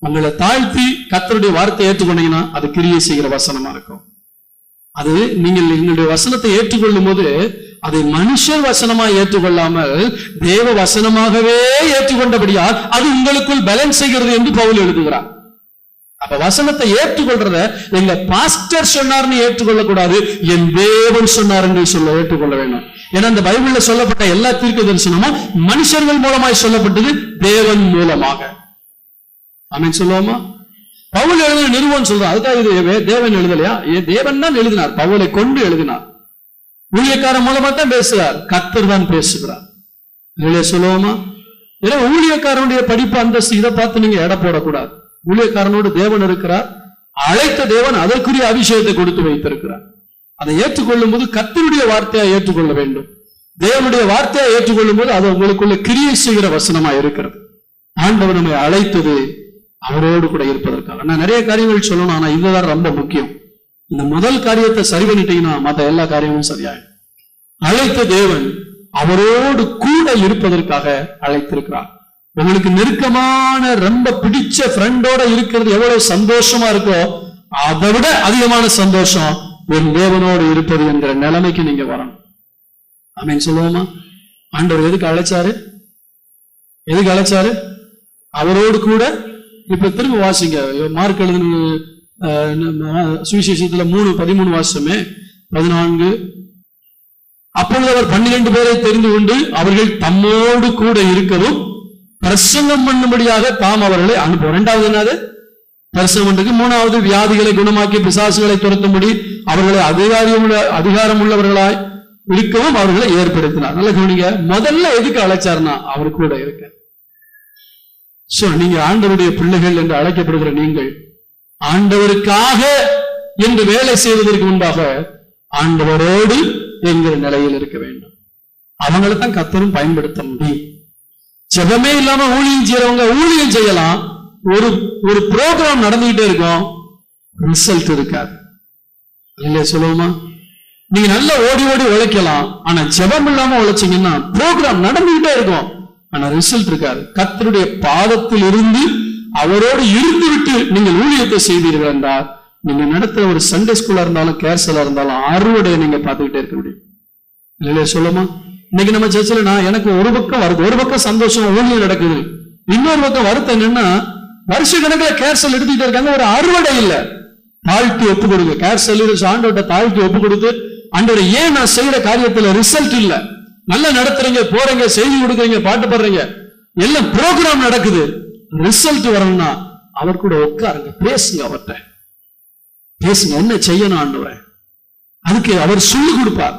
உங்களை தாழ்த்தி கர்த்தருடைய வார்த்தையை ஏற்றுக்கொண்டீங்கன்னா அது கிரியை செய்கிற வசனமா இருக்கும். அது நீங்கள் எங்களுடைய வசனத்தை ஏற்றுக்கொள்ளும் போது அதை மனுஷர் வசனமா ஏற்றுக்கொள்ளாமல் தேவ வசனமாகவே ஏற்றுக்கொண்டபடியால் அது உங்களுக்குள் பேலன்ஸ் செய்கிறது என்று பவுல் எழுதுகிறார். அப்ப வசனத்தை ஏற்றுக்கொள்றத எங்க பாஸ்டர் சொன்னார்னு ஏற்றுக்கொள்ள கூடாது, என் தேவன் சொன்னார் என்று சொல்ல ஏற்றுக்கொள்ள வேண்டும். ஏன்னா இந்த பைபிள்ல சொல்லப்பட்ட எல்லா தீர்க்க தரிசனமும் மனுஷர்கள் மூலமாய் சொல்லப்பட்டது, தேவன் மூலமாக. ஆமென் சொல்லுவோமா? பவுல் எழுதின நிறுவனம் சொல்றான், அதுக்காக இது தேவன் எழுதலையா? தேவன் தான் எழுதினார், பவுலை கொண்டு எழுதினார். ஊழியக்காரன் மூலமா தான் பேசுறார், கர்த்தர் தான் பேசுகிறார். சொல்லுவோமா? ஏன்னா ஊழியக்காரனுடைய படிப்பு அந்தஸ்து இதை பார்த்து நீங்க எடை போடக்கூடாது. ஊழியக்காரனோடு தேவன் இருக்கிறார், அழைத்த தேவன் அதற்குரிய அபிஷேகத்தை கொடுத்து வைத்திருக்கிறார். அதை ஏற்றுக்கொள்ளும் போது கர்த்தருடைய வார்த்தையா ஏற்றுக்கொள்ள வேண்டும். தேவனுடைய வார்த்தையா ஏற்றுக்கொள்ளும் போது அது உங்களுக்குள்ள கிரியை செய்கிற வசனமா இருக்கிறது. ஆண்டவர் நம்மை அழைத்தது அவரோடு கூட இருப்பதற்காக. நான் நிறைய காரியங்கள் சொல்லணும், ஆனா இதுதான் ரொம்ப முக்கியம். இந்த முதல் காரியத்தை சரி பண்ணிட்டீங்கன்னா மற்ற எல்லா காரியமும் சரியாயிடும். அழைத்த தேவன் அவரோடு கூட இருப்பதற்காக அழைத்திருக்கிறார். உங்களுக்கு நெருக்கமான ரொம்ப பிடிச்ச ஃப்ரெண்டோட இருக்கிறது எவ்வளவு சந்தோஷமா இருக்கோ அதை விட அதிகமான சந்தோஷம் என் தேவனோடு இருப்பது என்கிற நிலைமைக்கு நீங்க வரணும். ஆமென் சொல்லுவோமா? ஆண்டவர் எதுக்கு அழைச்சாரு? அவரோடு கூட. இப்ப திரும்ப வாசிங்க, மார்க் எழுதின சுவிசேஷத்துல 3:13 வாசமே 14. அப்பொழுது அவர் 12 பேரை தெரிந்து கொண்டு அவர்கள் தம்மோடு கூட இருக்கவும் பிரசங்கம் பண்ணும்படியாக தாம் அவர்களை அனுப்புவோம். 2வது என்னது? பிரசங்கம் பண்றதுக்கு. 3வது வியாதிகளை குணமாக்கி பிசாசுகளை துரத்தும்படி அவர்களை அதிகாரம் உள்ளவர்களாய் இருக்கவும் அவர்களை ஏற்படுத்தினார். நல்ல கவனிங்க, முதல்ல எதுக்கு அழைச்சாருன்னா அவர் கூட இருக்க. சோ நீங்க ஆண்டவருடைய பிள்ளைகள் என்று அழைக்கப்படுகிற நீங்கள் ஆண்டவருக்காக என்று வேலை செய்வதற்கு முன்பாக ஆண்டவரோடு என்கிற நிலையில் இருக்க வேண்டும். அவங்களை தான் கர்த்தரும் பயன்படுத்த முடியும். ஜெபமே இல்லாம ஊழியம் செய்யறவங்க ஊழியம் செய்யலாம், ஒரு ப்ரோக்ராம் நடந்துகிட்டே இருக்கும், ரிசல்ட் இருக்காது. இல்லையா சொல்லுவோமா? நீங்க நல்லா ஓடி ஓடி உழைக்கலாம், ஆனா ஜெபம் இல்லாம உழைச்சீங்கன்னா ப்ரோக்ராம் நடந்துகிட்டே இருக்கும், ஆனா ரிசல்ட் இருக்காது. கர்த்தருடைய பாதத்தில் இருந்து அவரோடு இருந்து விட்டு நீங்கள் ஊழியத்தை செய்தீர்கள் என்றால் நீங்க நடத்துற ஒரு சண்டே ஸ்கூலா இருந்தாலும் கேர்சலா இருந்தாலும் அறுவடையை நீங்க பார்த்துக்கிட்டே இருக்க முடியும். இல்லையா சொல்லுமா? இன்னைக்கு நம்ம சர்ச்சில் எனக்கு ஒரு பக்கம் வருது, ஒரு பக்கம் சந்தோஷம் ஊழியம் நடக்குது, இன்னொரு பக்கம் வருத்தம் என்னன்னா வருஷ கணக்கில் கேர்சல் எடுத்துக்கிட்டே இருக்காங்க, ஒரு அறுவடை இல்ல. தாழ்த்தி ஒப்பு கொடுங்க, கேர்சல் ஆண்டவர்கிட்ட தாழ்த்தி ஒப்பு கொடுத்து, ஆண்டவரை ஏன் நான் செய்யற காரியத்துல ரிசல்ட் இல்ல, நல்லா நடத்துறீங்க, போறீங்க, செய்தி கொடுக்குறீங்க, பாட்டு பாடுறீங்க, எல்லாம் ப்ரோக்ராம் நடக்குது, ரிசல்ட் வரணும்னா அவர் கூட உட்காருங்க, பேசுங்க, அவர்கிட்ட பேசுங்க, என்ன செய்யணும் ஆண்டவரே, அதுக்கு அவர் சொல்லி கொடுப்பார்.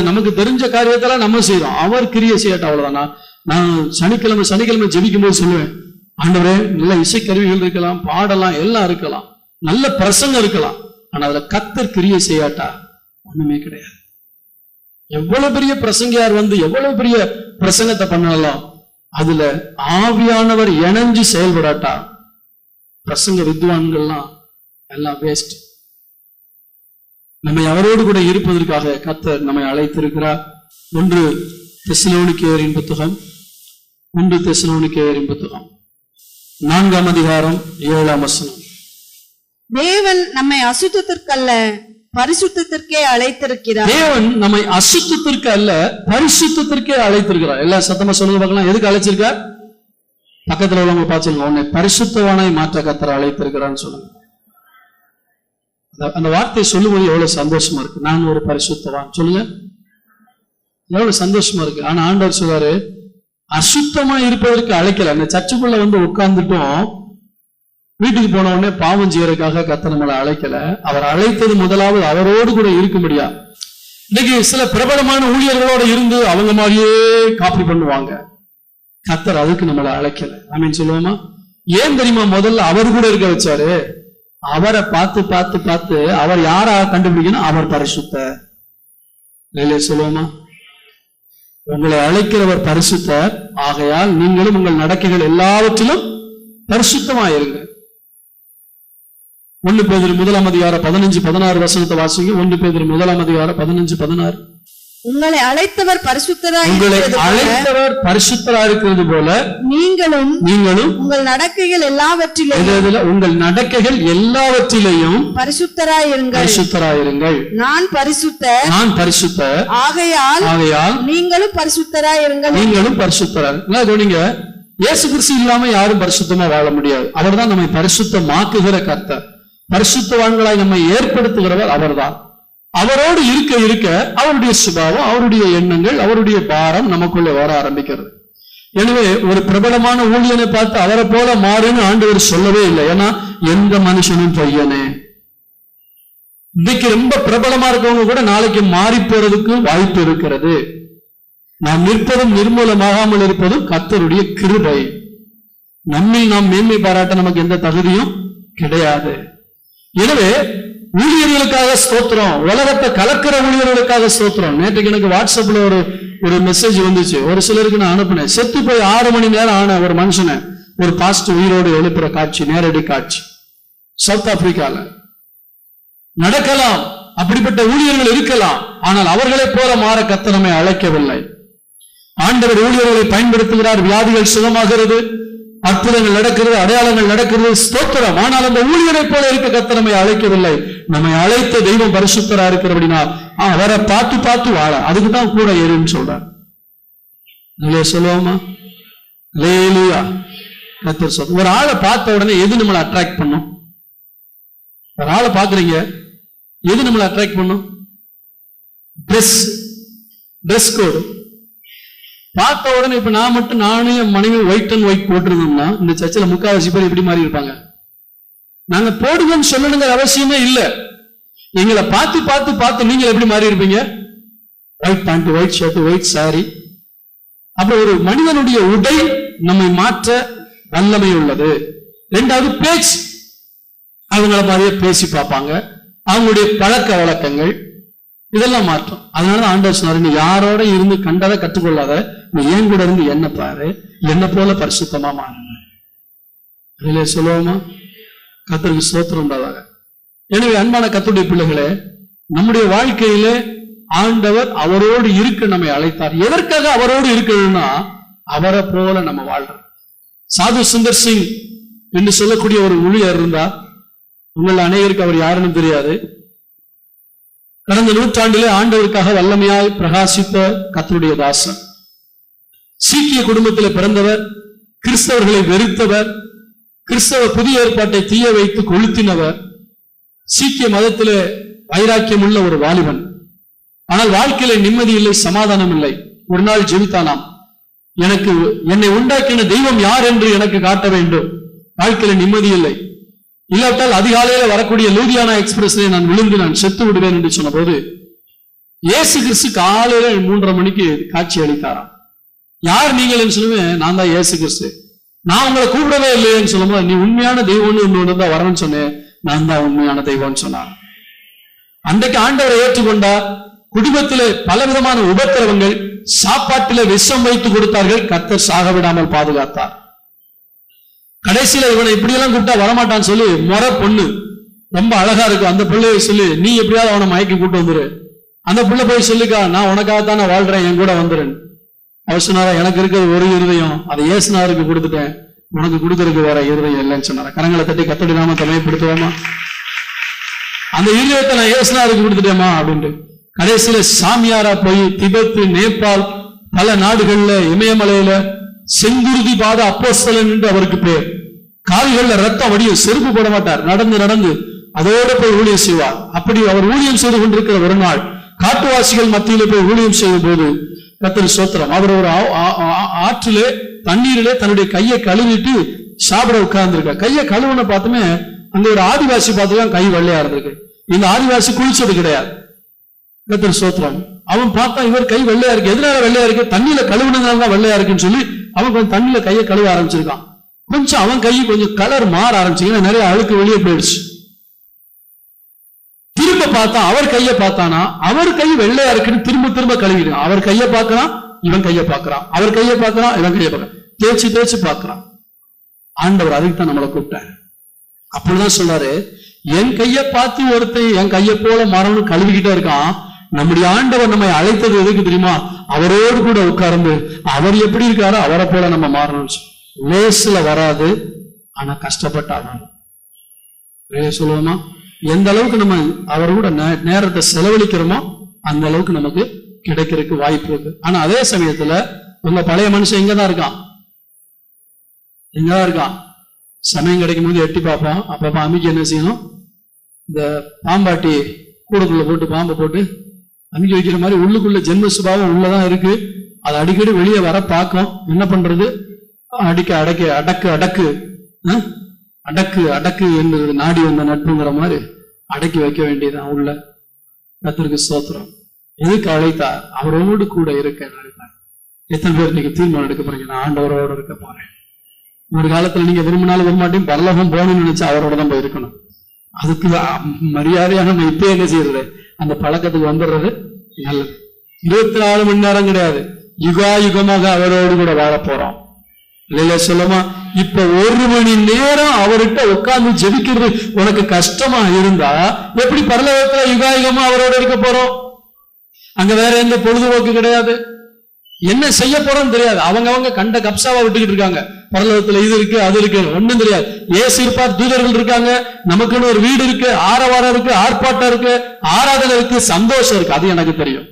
நமக்கு தெரிஞ்ச காரியத்தெல்லாம் நம்ம செய்யறோம், அவர் கிரியை செய்யட்டும், அவ்வளவுதான். நான் சனிக்கிழமை ஜெபிக்கும் போது சொல்லுவேன், ஆண்டவரே நல்ல இசைக்கருவிகள் இருக்கலாம், பாடலாம், எல்லாம் இருக்கலாம், நல்ல பிரசங்கம் இருக்கலாம், ஆனா அதுல கர்த்தர் கிரியை செய்யாட்டா ஒண்ணுமே கிடையாது. எவ்வளவு பெரிய பிரசங்கியார் வந்து எவ்வளவு பெரிய பிரசங்கத்தை பண்ணலாம், அதுல ஆவியானவர் இணைஞ்சு செயல்படாட்டா பிரசங்க வித்வான்கள்லாம் எல்லாம் வேஸ்ட். நம்மை அவரோடு கூட இருப்பதற்காக கர்த்தர் நம்மை அழைத்திருக்கிறார். 1 தெசலோனிக்கேயரின் புத்தகம், 1 தெசலோனிக்கேயரின் புத்தகம் 4ஆம் அதிகாரம் 7ஆம் வசனம். தேவன் நம்மை அசுத்தத்திற்கல்ல பரிசுத்தத்திற்கே அழைத்திருக்கிறார். தேவன் நம்மை அசுத்தத்திற்கு அல்ல பரிசுத்தத்திற்கே அழைத்திருக்கிறார். எல்லாம் சத்தமா சொல்லுங்க பார்க்கலாம். எதுக்கு அழைச்சிருக்கார்? பக்கத்துல உள்ளவங்க பார்த்துங்க. உன்னை பரிசுத்தவானாய் மாற்ற கர்த்தர் அழைத்திருக்கிறான்னு சொல்லுங்க. அந்த வார்த்தையை சொல்லும்போது எவ்வளவு சந்தோஷமா இருக்கு. நான் ஒரு பரிசுத்தவான் சொல்லுங்க, எவ்வளவு சந்தோஷமா இருக்கு. ஆனா ஆண்டவர் சொல்றாரு, அசுத்தமா இருப்பதற்கு அழைக்கல. அந்த சர்ச்சுக்குள்ள வந்து உட்கார்ந்துட்டோம், வீட்டுக்கு போன உடனே பாவம் செய்யறதுக்காக கர்த்தர் நம்மளை அழைக்கல. அவர் அழைத்தது முதலாவது அவரோடு கூட இருக்கும்படியா. இன்னைக்கு சில பிரபலமான ஊழியர்களோட இருந்து அவங்க மாதிரியே காப்பி பண்ணுவாங்க. கர்த்தர் அதுக்கு நம்மளை அழைக்கல. ஆமீன் சொல்லுவோமா? ஏன் தெரியுமா? முதல்ல அவர் கூட இருக்க வச்சாரு. அவரை பார்த்து பார்த்து பார்த்து அவர் யாரா கண்டுபிடிக்கணும்? அவர் பரிசுத்தர். சொல்லுவோமா? உங்களை அழைக்கிறவர் பரிசுத்தர். ஆகையால் நீங்களும் உங்கள் நடக்கைகள் எல்லாவற்றிலும் பரிசுத்தமாயிருங்க. 1 பேதுரு 1ஆம் அதிகாரம் 15-16 வசனத்தை வாசிங்க. 1 பேதுரு 1ஆம் அதிகாரம் 15-16. உங்களை அழைத்தவர் பரிசுத்தராய் இருக்கிறது போல நீங்களும் உங்கள் நடக்கைகள் எல்லாவற்றிலும் உங்கள் நடக்கைகள் எல்லாவற்றிலையும் பரிசுத்தராயிருங்கள். நான் பரிசுத்தர் ஆகையால் நீங்களும் பரிசுத்தராயிருங்கள். நீங்க இயேசு கிறிஸ்து இல்லாம யாரும் பரிசுத்தமா வாழ முடியாது. அவர்தான் நம்மை பரிசுத்தமாக்குகிற கர்த்தர். பரிசுத்தவான்களாய் நம்மை ஏற்படுத்துகிறவர் அவர்தான். அவரோடு இருக்க இருக்க அவருடைய சுபாவம், அவருடைய எண்ணங்கள், அவருடைய பாரம் நமக்குள்ள வர ஆரம்பிக்கிறது. எனவே ஒரு பிரபலமான ஊழியனை பார்த்து அவரை போல மாறுன்னு ஆண்டவர் சொல்லவே இல்லை. ஏன்னா எந்த மனுஷனும் பொய்யனே. இன்னைக்கு ரொம்ப பிரபலமா இருக்கவங்க கூட நாளைக்கு மாறி போறதுக்கு வாய்ப்பு இருக்கிறது. நாம் நிற்பதும் நிர்மூலமாகாமல் இருப்பதும் கர்த்தருடைய கிருபை. நம்மில் நாம் மேன்மை பாராட்ட நமக்கு எந்த தகுதியும் கிடையாது. எனவே ஊழியர்களுக்காக ஸ்தோத்திரம், உலகத்தை கலக்கிற ஊழியர்களுக்காக ஸ்தோத்திரம். நேற்றுக்கு எனக்கு வாட்ஸ்அப்ல ஒரு மெசேஜ் வந்துச்சு. ஒரு சிலருக்கு நான் அனுப்பினேன். செத்து போய் 6 மணி நேரம் ஆன ஒரு மனுஷனை ஒரு பாஸ்ட் உயிரோடு எழுப்புற காட்சி, நேரடி காட்சி சவுத் ஆப்பிரிக்கால நடக்கலாம். அப்படிப்பட்ட ஊழியர்கள் இருக்கலாம். ஆனால் அவர்களை போல மாற கர்த்தர் நம்மை அழைக்கவில்லை. ஆண்டவர் ஊழியர்களை பயன்படுத்துகிறார். வியாதிகள் சுகமாகிறது, அற்புதங்கள் நடக்கிறது, அடையாளங்கள் நடக்கிறது, ஸ்தோத்திரம். ஆனால் அந்த ஊழியரை போல இருக்க கர்த்தர் நம்மை அழைக்கவில்லை. நம்மை அழைத்த தெய்வம் பரிசுத்தரா இருக்கிறபடினா அவரை பார்த்து பார்த்து வாழ, அதுக்கு தான் கூட ஏறுன்னு சொல்றார். சொல்லுவோமா? கர்த்தர் சொல்ற ஒரு ஆளை பார்த்த உடனே எது நம்மளை அட்ராக்ட் பண்ணும்? ஒரு ஆளை பாக்குறீங்க, எது நம்மளை அட்ராக்ட் பண்ணும்? ட்ரெஸ் கோடு பார்த்த உடனே. இப்ப நான் மட்டும் நானும் என் மனைவி ஒயிட் அண்ட் ஒயிட் போட்டிருந்தோம்னா இந்த சர்ச்சில் முக்காவாசி பேர் எப்படி மாறி இருப்பாங்க? நாங்க போடுங்கன்னு சொல்லணுங்கிற அவசியமே இல்லை. எங்களை பார்த்து பார்த்து பார்த்து நீங்க எப்படி மாறி இருப்பீங்க? White pant, white shirt, white sari. அப்ப ஒரு மனிதனுடைய உடை நம்மை மாற்ற வல்லமை உள்ளது. 2வது பேச்சு, அவங்கள மாதிரியே பேசி பார்ப்பாங்க. அவங்களுடைய பழக்க வழக்கங்கள் இதெல்லாம் மாற்றம். அதனாலதான் ஆண்டவர் சொன்னாரு, நீ யாரோட இருந்து கண்டதை கற்றுக்கொள்ளாத, நீ ஏன் கூட இருந்து என்ன பாரு, என்ன போல பரிசுத்தமா மாறுங்க. சொல்லுவோமா? கர்த்தருக்கு ஸ்தோத்திரம் உண்டாதாக. எனவே அன்பான கர்த்தருடைய பிள்ளைகளே, நம்முடைய வாழ்க்கையிலே ஆண்டவர் அவரோடு இருக்க நம்மை அழைத்தார். எதற்காக அவரோடு இருக்கணும்னா அவரை போல நம்ம வாழ்றோம். சாது சுந்தர் சிங் என்று சொல்லக்கூடிய ஒரு ஊழியர் இருந்தா, உங்கள் அநேகருக்கு அவர் யாருன்னு தெரியாது. கடந்த நூற்றாண்டிலே ஆண்டவருக்காக வல்லமையாய் பிரகாசித்த கர்த்தருடைய தாசன். சீக்கிய குடும்பத்தில் பிறந்தவர், கிறிஸ்தவர்களை வெறுத்தவர், கிறிஸ்தவ புதிய ஏற்பாட்டை தீய வைத்து கொளுத்தினவர், சீக்கிய மதத்திலே வைராக்கியம் உள்ள ஒரு வாலிபன். ஆனால் வாழ்க்கையில நிம்மதி இல்லை, சமாதானம் இல்லை. ஒரு நாள் ஜெபித்தானாம், என்னை உண்டாக்கின தெய்வம் யார் என்று எனக்கு காட்ட வேண்டும். வாழ்க்கையில நிம்மதி இல்லை. இல்லாவிட்டால் அதிகாலையில வரக்கூடிய லூதியானா எக்ஸ்பிரஸ்ல நான் விழுந்து நான் செத்து விடுவேன் என்று சொன்ன போது இயேசு கிறிஸ்து காலையில 3:30 மணிக்கு காட்சி அளித்தாராம். யார் நீங்கள் சொல்லுவேன், நான் தான் இயேசு கிறிஸ்து. நான் உங்களை கூப்பிடவே இல்லையேன்னு சொல்லும்போது, நீ உண்மையான தெய்வம்னு ஒண்ணு தான் வரணும்னு சொன்னேன், நான் தான் உண்மையான தெய்வம்னு சொன்னார். அன்றைக்கு ஆண்டவரை ஏற்றுக்கொண்டார். குடும்பத்திலே பலவிதமான உபத்திரவங்கள், சாப்பாட்டில விஷம் வைத்து கொடுத்தார்கள், கர்த்தர் சாக விடாமல் பாதுகாத்தார். கடைசியில இவனை இப்படியெல்லாம் கூப்பிட்டா வரமாட்டான்னு சொல்லி முறை பொண்ணு ரொம்ப அழகா இருக்கும், அந்த பிள்ளையை சொல்லி நீ எப்படியாவது அவனை மயக்கி கூட்டு வந்துரு. அந்த பிள்ளை போய் சொல்லிக்கா, நான் உனக்காகத்தானே வாழ்றேன், என் கூட வந்துருன்னு. அவர் சொன்னாரா, எனக்கு இருக்கிறது ஒரு இருதயம், அதை இயேசுநாதருக்கு கொடுத்துட்டேன், உனக்கு கொடுக்கறதுக்கு வேற இருதயம் இல்லைன்னு சொன்னாரா. கரங்களை தட்டி கர்த்தருடைய நாமத்தை மகிமைப்படுத்துவோமா? அந்த இருதயத்தை நான் இயேசுநாதருக்கு கொடுத்துட்டேமா அப்படின்ட்டு கடைசியில சாமியாரா போய் திபெத், நேபாள், பல நாடுகள்ல, இமயமலையில செங்குருதி பாத அப்போஸ்தலன் என்று அவருக்கு பேர். கால்கள்ல ரத்தம் வடியும், செருப்பு போட மாட்டார், நடந்து நடந்து அதோட போய் ஊழியம் செய்வார். அப்படி அவர் ஊழியம் செய்து கொண்டிருக்கிற ஒரு நாள் காட்டுவாசிகள் மத்தியில போய் ஊழியம் செய்யும் போது கர்த்தர் ஸ்தோத்திரம், அவர் ஒரு ஆற்றிலே தண்ணீரிலே தன்னுடைய கையை கழுவிட்டு சாப்பிட உட்கார்ந்துருக்க. கையை கழுவுன பார்த்துமே அங்க ஒரு ஆதிவாசி பார்த்துதான் கை வெள்ளையா இருந்திருக்கு. இந்த ஆதிவாசி குளிச்சது கிடையாது. கர்த்தர் ஸ்தோத்திரம், அவன் பார்த்தா இவர் கை வெள்ளையா இருக்கு. எதனால வெள்ளையா இருக்கு? தண்ணியில கழுவுனதுனால தான் வெள்ளையா இருக்குன்னு சொல்லி அவன் கொஞ்சம் தண்ணியில கையை கழுவ ஆரம்பிச்சிருக்கான். கொஞ்சம் அவன் கை கொஞ்சம் கலர் மாற ஆரம்பிச்சு, நிறைய அழுக்கு வெளியே போயிடுச்சு. திரும்ப பார்த்தா அவர் கையை பார்த்தானா, அவர் கை வெள்ளையா இருக்குன்னு திரும்ப திரும்ப கழுவிடுறான். அவர் கையை பார்க்கறான், இவன் கையை பார்க்கறான், அவர் கையை பார்க்கறான், இவன் கையை பார்க்கறான், தேய்ச்சி தேய்ச்சி பார்க்கறான். ஆண்டவர் அதுக்கு தான் நம்மளை கூப்பிட்டார். அப்படிதான் சொல்றாரு, என் கையை பார்த்து ஒருத்தன் என் கையை போல மாறணும் கழுவிக்கிட்டே இருக்கான். நம்முடைய ஆண்டவர் நம்மை அழைத்தது எதுக்கு தெரியுமா? அவரோடு கூட உட்கார்ந்து அவர் எப்படி இருக்காரோ அவரை போல நம்ம மாறணும். லேசுல வராது, ஆனா கஷ்டப்பட்டாலும் சொல்லுவோமா, எந்த அளவுக்கு நம்ம அவர் கூட நேரத்தை செலவழிக்கிறோமோ அந்த அளவுக்கு நமக்கு கிடைக்கிறதுக்கு வாய்ப்பு இருக்கு. ஆனா அதே சமயத்துல உங்க பழைய மனுஷன் எங்கதான் இருக்கான்? எங்கதான் இருக்கான்? சமயம் கிடைக்கும் போது எட்டி பார்ப்பான். அப்ப அம்மிக்கு என்ன செய்யணும்? இந்த பாம்பாட்டி கூடக்குள்ள போட்டு பாம்பை போட்டு அமுக்கி வைக்கிற மாதிரி உள்ளுக்குள்ள ஜென்ம சுபாவம் உள்ளதான் இருக்கு. அது அடிக்கடி வெளியே வர பார்க்கும். என்ன பண்றது? அடக்கு அடக்கு அடக்கு அடக்கு என்பது நாடி வந்த நட்புங்கிற மாதிரி அடக்கி வைக்க வேண்டியதான் உள்ள. கர்த்தருக்கு ஸ்தோத்திரம். எதுக்கு அழைத்தார்? அவரோடு கூட இருக்க அழைத்தார். எத்தனை பேர் நீங்க தீர்மானம் எடுக்க போறீங்க, நான் ஆண்டவரோடு இருக்க போறேன். ஒரு காலத்துல நீங்க விரும்பினாலும் விரும்பாட்டையும் பரலோகம் போகணும்னு நினைச்சா அவரோட தான் போய் இருக்கணும். அதுக்கு மரியாதையா நம்ம இப்ப என்ன செய்யறது? அந்த பழக்கத்துக்கு வந்துடுறது நல்லது. 24 மணி நேரம் கிடையாது, யுகா யுகமாக அவரோடு கூட வாழ போறோம். இல்லையா சொல்லுமா? இப்ப 1 மணி நேரம் அவர்கிட்ட உட்கார்ந்து ஜெபிக்கிறது உனக்கு கஷ்டமா இருந்தா எப்படி பரலோகத்துல யுகா யுகமா அவரோட இருக்க போறோம்? அங்க வேற எந்த பொழுதுபோக்கு கிடையாது, என்ன செய்ய போறோம்னு தெரியாது. அவங்க கண்ட கப்சாவா விட்டுக்கிட்டு இருக்காங்க. பரலோகத்துல இது இருக்கு அது இருக்கு ஒண்ணும் தெரியாது. ஏசு இருப்பார், தூதர்கள் இருக்காங்க, நமக்குன்னு ஒரு வீடு இருக்கு, ஆரவாரம் இருக்கு, ஆர்ப்பாட்டம் இருக்கு, ஆராதனை இருக்கு, சந்தோஷம் இருக்கு. அது எனக்கு தெரியும்.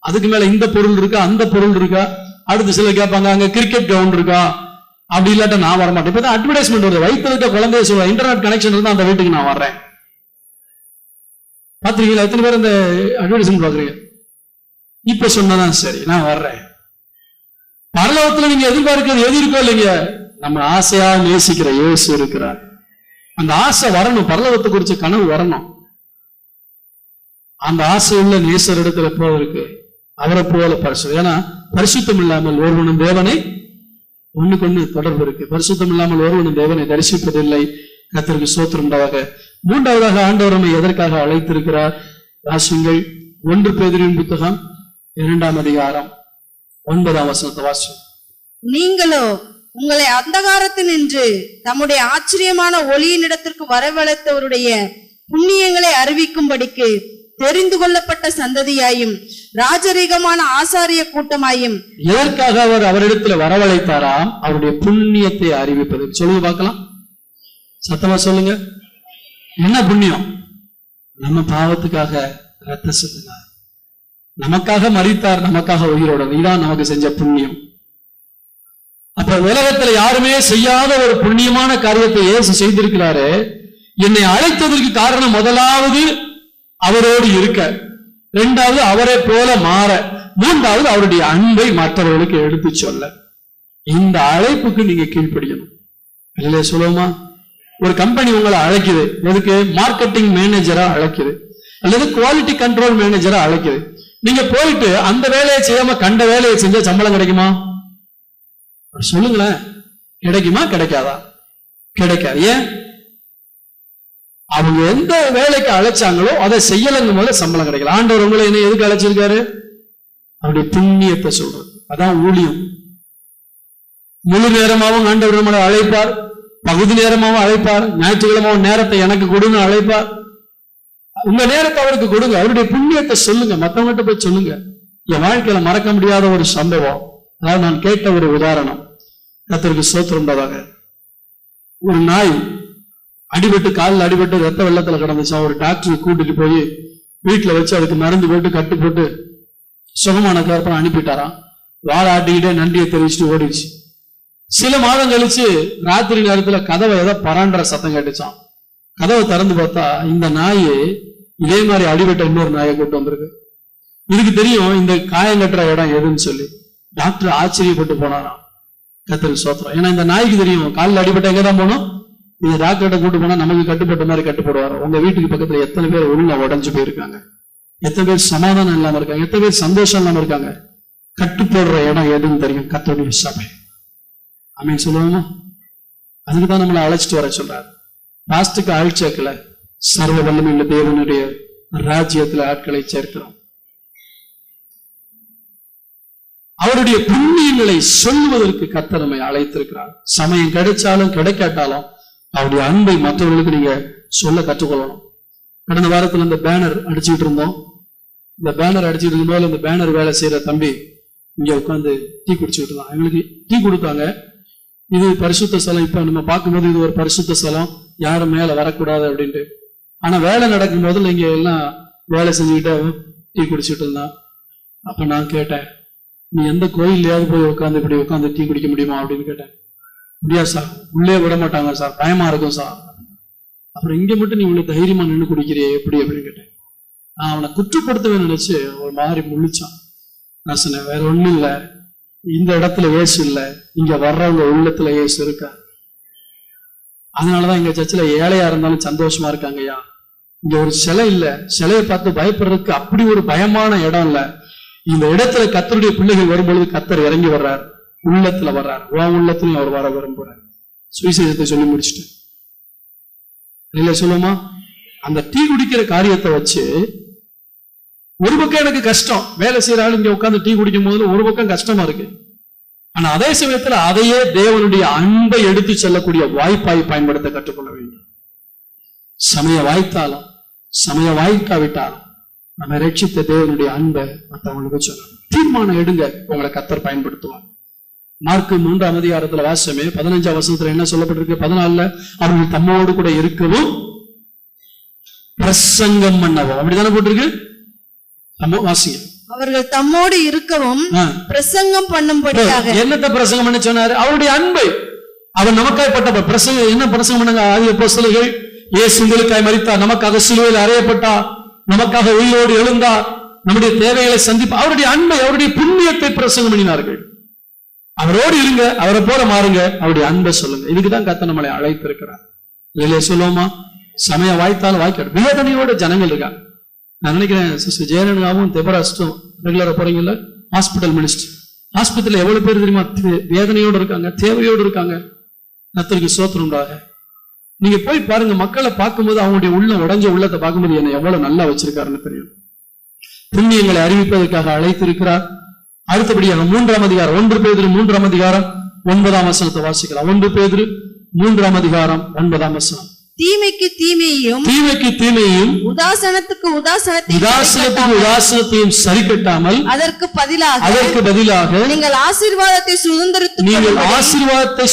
அதுக்கு மேல இந்த பொருள் இருக்கா அந்த பொருள் இருக்கா? அடுத்து சில கேட்பாங்க அங்க கிரிக்கெட் கிரவுண்ட் இருக்கா, அப்படி இல்லாட்ட நான் வரமாட்டேன். இப்பதான் அட்வர்டைஸ்மெண்ட் வருது, வயிற்று இருக்க குழந்தைய சொல்ல இன்டர்நெட் கனெக்ஷன் இருந்தா அந்த வீட்டுக்கு நான் வர்றேன். பாத்துருக்கீங்களா? எத்தனை பேர் அந்த அட்வர்டைஸ்மெண்ட் பாக்குறீங்க? இப்ப சொன்னதான் சரி, நான் வர்றேன். பரலோகத்துல நீங்க எதிர்பார்க்கிறது எது இருக்கோ இல்லைங்க, நம்ம ஆசையா நேசிக்கிற இயேசு இருக்கிறார். அந்த ஆசை வரணும், பரலோகத்தை குறிச்ச கனவு வரணும். அந்த ஆசை உள்ள நேசர் இடத்துல எப்போ இருக்கு? அவரை போல பரிசுத்தம். ஏன்னா பரிசுத்தம் இல்லாமல் ஒருவனும் தேவனை ஒண்ணுக்கு தொடர்பு இருக்கு. பரிசுத்தம் இல்லாமல் ஒருவனும் தேவனை தரிசிப்பதில்லை. கர்த்தருக்கு ஸ்தோத்திரம் உண்டாக. 3வது ஆண்டவர் நம்மை எதற்காக அழைத்திருக்கிறார்? வாசியுங்கள். 1 பேதுருவின் புத்தகம் 2ஆம் அதிகாரம் 9ஆம் வசனத்தை வாசியும். நீங்களோ உங்களை அந்தகாரத்தில் நின்று தம்முடைய ஆச்சரியமான ஒளியின் இடத்திற்கு வரவழைத்தவருடைய புண்ணியங்களை அறிவிக்கும்படிக்கு தெரிந்து கொள்ளப்பட்ட சந்ததியாயும் ராஜரீகமான ஆசாரிய கூட்டமாயும். எதற்காக அவர் அவரிடத்துல வரவழைத்தாராம்? அவருடைய புண்ணியத்தை அறிவிப்பது. சொல்லுங்க பார்க்கலாம், சத்தமா சொல்லுங்க. என்ன புண்ணியம்? நம்ம பாவத்துக்காக ரத்த சிந்தினார், நமக்காக மரித்தார், நமக்காக உயிரோட. இதான் நமக்கு செஞ்ச புண்ணியம். அப்ப உலகத்துல யாருமே செய்யாத ஒரு புண்ணியமான காரியத்தை இயேசு செய்திருக்கிறாரு. என்னை அழைத்ததற்கு காரணம் முதலாவது அவரோடு இருக்க, 2வது அவரை போல மாற, 3வது அவருடைய அன்பை மற்றவர்களுக்கு எடுத்து சொல்ல. இந்த அழைப்புக்கு நீங்க கீழ்ப்படியணும். இல்லையா சொல்லுவோமா? ஒரு கம்பெனி உங்களை அழைக்குது, எதுக்கு? மார்க்கெட்டிங் மேனேஜரா அழைக்குது, அல்லது குவாலிட்டி கண்ட்ரோல் மேனேஜரா அழைக்குது. நீங்க போயிட்டு அந்த வேலையை செய்யாம கண்ட வேலையை செஞ்சா சம்பளம் கிடைக்குமா? சொல்லுங்களேன். கிடைக்குமா? கிடைக்காதா? கிடைக்காது. ஏன்? அவங்க எந்த வேலைக்கு அழைச்சாங்களோ அதை செய்யலங்கும் போது சம்பளம் கிடைக்கல. ஆண்டவர் உங்களை என்ன எதுக்கு அழைச்சிருக்காரு? அவருடைய புண்ணியத்தை சொல்றது. அதான் ஊழியம். முழு நேரமாவும் ஆண்டவர் நம்மளை அழைப்பார், பகுதி நேரமாவும் அழைப்பார், ஞாயிற்றுக்கிழமாவும் நேரத்தை எனக்கு கொடுன்னு அழைப்பார். உங்க நேரத்தை அவருக்கு கொடுங்க, அவருடைய புண்ணியத்தை சொல்லுங்க, மற்றவங்ககிட்ட போய் சொல்லுங்க. என் வாழ்க்கையில மறக்க முடியாத ஒரு சம்பவம், அதாவது நான் கேட்ட ஒரு உதாரணம், கர்த்தருக்கு ஸ்தோத்திரம் உண்டாதாக. ஒரு நாய் அடிபட்டு, காலில் அடிபட்டு ரத்த வெள்ளத்துல கிடந்துச்சா. ஒரு டாக்டர் கூட்டிட்டு போய் வீட்டுல வச்சு அதுக்கு மருந்து போட்டு கட்டு போட்டு சுகமானதுக்கு அப்புறம் அனுப்பிட்டாராம். வாழை ஆட்டிக்கிட்டே நன்றியை தெரிவிச்சுட்டு ஓடிடுச்சு. சில மாதம் கழிச்சு ராத்திரி நேரத்துல கதவை ஏதோ பராண்டுற சத்தம் கேட்டுச்சான். கதவை திறந்து பார்த்தா இந்த நாய் இதே மாதிரி அடிபட்ட இன்னொரு நாயை கூட்டு வந்திருக்கு. இதுக்கு தெரியும் இந்த காயம் கட்டுற இடம் எதுன்னு சொல்லி. டாக்டர் ஆச்சரியப்பட்டு போனாராம். கர்த்தருக்கு ஸ்தோத்திரம். ஏன்னா இந்த நாய்க்கு தெரியும் காலில் அடிபட்ட எங்கதான் போனோம், இந்த டாக்டர்கிட்ட கூட்டு போனா நமக்கு கட்டுப்பட்ட மாதிரி கட்டுப்படுவாரு. உங்க வீட்டுக்கு பக்கத்துல எத்தனை பேர் ஒழுங்கா உடஞ்சு போயிருக்காங்க, எத்தனை பேர் சமாதானம் இல்லாம இருக்காங்க, எத்தனை பேர் சந்தோஷம் இல்லாம இருக்காங்க. கட்டுப்படுற இடம் எதுன்னு தெரியும், கர்த்தருடைய சபை. ஆமென் சொல்லுவாங்க. அதுக்குதான் நம்மளை அழைச்சிட்டு வர சொல்றாரு. பாஸ்டுக்கு ஆள் சேர்க்கல, சர்வ வல்லமையுள்ள தேவனுடைய ராஜ்யத்துல ஆட்களை சேர்க்கிறோம். அவருடைய புண்ணியங்களை சொல்லுவதற்கு கர்த்தர் நம்மை அழைத்திருக்கிறார். சமயம் கிடைச்சாலும் கிடைக்காட்டாலும் அவருடைய அன்பை மற்றவர்களுக்கு நீங்க சொல்ல கற்றுக்கொள்ளணும். கடந்த வாரத்துல இந்த பேனர் அடிச்சுட்டு இருந்தோம். இந்த பேனர் அடிச்சுட்டு இருக்கும்போது இந்த பேனர் வேலை செய்யற தம்பி இங்க உட்காந்து டீ குடிச்சுட்டு இருந்தான். எங்களுக்கு டீ கொடுத்தாங்க. இது பரிசுத்த ஸ்தலம். இப்ப நம்ம பார்க்கும்போது இது ஒரு பரிசுத்த ஸ்தலம், யாரும் மேல வரக்கூடாது அப்படின்ட்டு. ஆனா வேலை நடக்கும் போதுல இங்க எல்லாம் வேலை செஞ்சுக்கிட்ட டீ குடிச்சுட்டு இருந்தான். அப்ப நான் கேட்டேன், நீ எந்த கோயிலையாவது போய் உட்காந்து இப்படி உட்காந்து டீ குடிக்க முடியுமா அப்படின்னு கேட்டேன். முடியாது சார், உள்ளே விட மாட்டாங்க சார், பயமா இருக்கும் சார். அப்புறம் இங்க மட்டும் நீ இவ்வளவு தைரியமா நின்று குடிக்கிறியே எப்படி அப்படின்னு கேட்டேன். நான் அவனை குற்றப்படுத்தவே நினைச்சு ஒரு மாதிரி முழிச்சான். நான் சொன்னேன், வேற ஒண்ணும் இல்ல, இந்த இடத்துல இயேசு இல்ல, இங்க வர்றவங்க உள்ளத்துல இயேசு இருக்கா. அதனாலதான் எங்க சர்ச்சில் ஏழையா இருந்தாலும் சந்தோஷமா இருக்காங்க. ஐயா, இங்க ஒரு சிலை இல்ல, சிலையை பார்த்து பயப்படுறதுக்கு அப்படி ஒரு பயமான இடம் இல்ல. இந்த இடத்துல கர்த்தருடைய பிள்ளைகள் வரும்பொழுது கர்த்தர் இறங்கி வர்றார், உள்ளத்துல வர்றார். உன் உள்ளத்துலயும் அவர் வர விரும்புறார். சுவிசேஷத்தை சொல்லி முடிச்சுட்டேன் இல்ல சொல்லுமா. அந்த டீ குடிக்கிற காரியத்தை வச்சு ஒரு பக்கம் எனக்கு கஷ்டம், வேலை செய்யற ஆள் இங்க உட்காந்து டீ குடிக்கும் போது ஒரு பக்கம் கஷ்டமா இருக்கு. ஆனா அதே சமயத்துல அதையே தேவனுடைய அன்பை எடுத்து செல்லக்கூடிய வாய்ப்பாய் பயன்படுத்த கற்றுக்கொள்ள வேண்டும். சமய வாய்த்தாலும் சமய வாய்க்காவிட்டாலும் நம்ம ரட்சித்த தேவனுடைய அன்பை மற்றவங்களுக்கு சொல்லணும். தீர்மானம் எடுங்க, உங்களை கர்த்தர் பயன்படுத்துவார். மார்க்கு 3ஆம் அதிகாரத்துல வாசமே 15ஆம் வசனத்துல என்ன சொல்லப்பட்டிருக்கு? 14ல அவர்கள் தம்மோடு கூட இருக்கவும் பிரசங்கம் பண்ணவும், அப்படித்தானே போட்டிருக்கு. வாசிங்க. அவர்கள் தம்மோடு இருக்கவும் பிரசங்கம் பண்ணும்படியாக. என்னத்தை பிரசங்கம் பண்ண சொன்னாரு? அவருடைய அன்பை. அவர் நமக்காய் பட்ட பிரசங்கம். என்ன பிரசங்கம் பண்ணாங்க? ஆதி அப்போஸ்தலர்கள், இயேசு உங்களுக்காய் மரித்தார், நமக்காக சிலுவையில் அறையப்பட்டார், நமக்காக உயிரோடு எழுந்தார், நம்முடைய தேவைகளை சிந்திப்பார். அவருடைய அன்பை, அவருடைய புண்ணியத்தை பிரசங்கம் பண்ணினார்கள். அவரோடு இருங்க, அவரை போல மாறுங்க, அவருடைய அன்பை சொல்லுங்க. இதுக்குதான் கர்த்தர் நம்மளை அழைத்திருக்கிறார். இல்லையே சொல்லுவோமா? சமய வாய்த்தாலும் வாய்க்காடு வேதனையோட ஜனங்கள் இருக்காங்க. நான் நினைக்கிறேன் சிஸ்டர் ஜெயலலிதாவும் தெபராஸ்டும் ரெகுலரா போறீங்கல்ல, ஹாஸ்பிட்டல் மினிஸ்டர். ஹாஸ்பிட்டல் எவ்வளவு பேர் தெரியுமா வேதனையோடு இருக்காங்க, தேவையோடு இருக்காங்க. கர்த்தருக்கு ஸ்தோத்திரம் உண்டாக. நீங்க போய் பாருங்க, மக்களை பார்க்கும்போது அவங்களுடைய உடைஞ்ச உள்ளத்தை பார்க்கும்போது என்ன எவ்வளவு நல்லா வச்சிருக்காருன்னு தெரியும். புண்ணியங்களை அறிவிப்பதற்காக அழைத்திருக்கிறார். அடுத்தபடியாக 3ஆம் அதிகாரம் 1 பேதுரு 3ஆம் அதிகாரம் 9ஆம் வசனத்தை வாசிக்கலாம். 1 பேதுரு 3ஆம் அதிகாரம் 9ஆம் வசனம். தீமைக்கு தீமையையும் உதாசனத்துக்கு உதாசனத்தையும் சரி கட்டாமல் அதற்கு பதிலாக நீங்கள் ஆசீர்வாதத்தை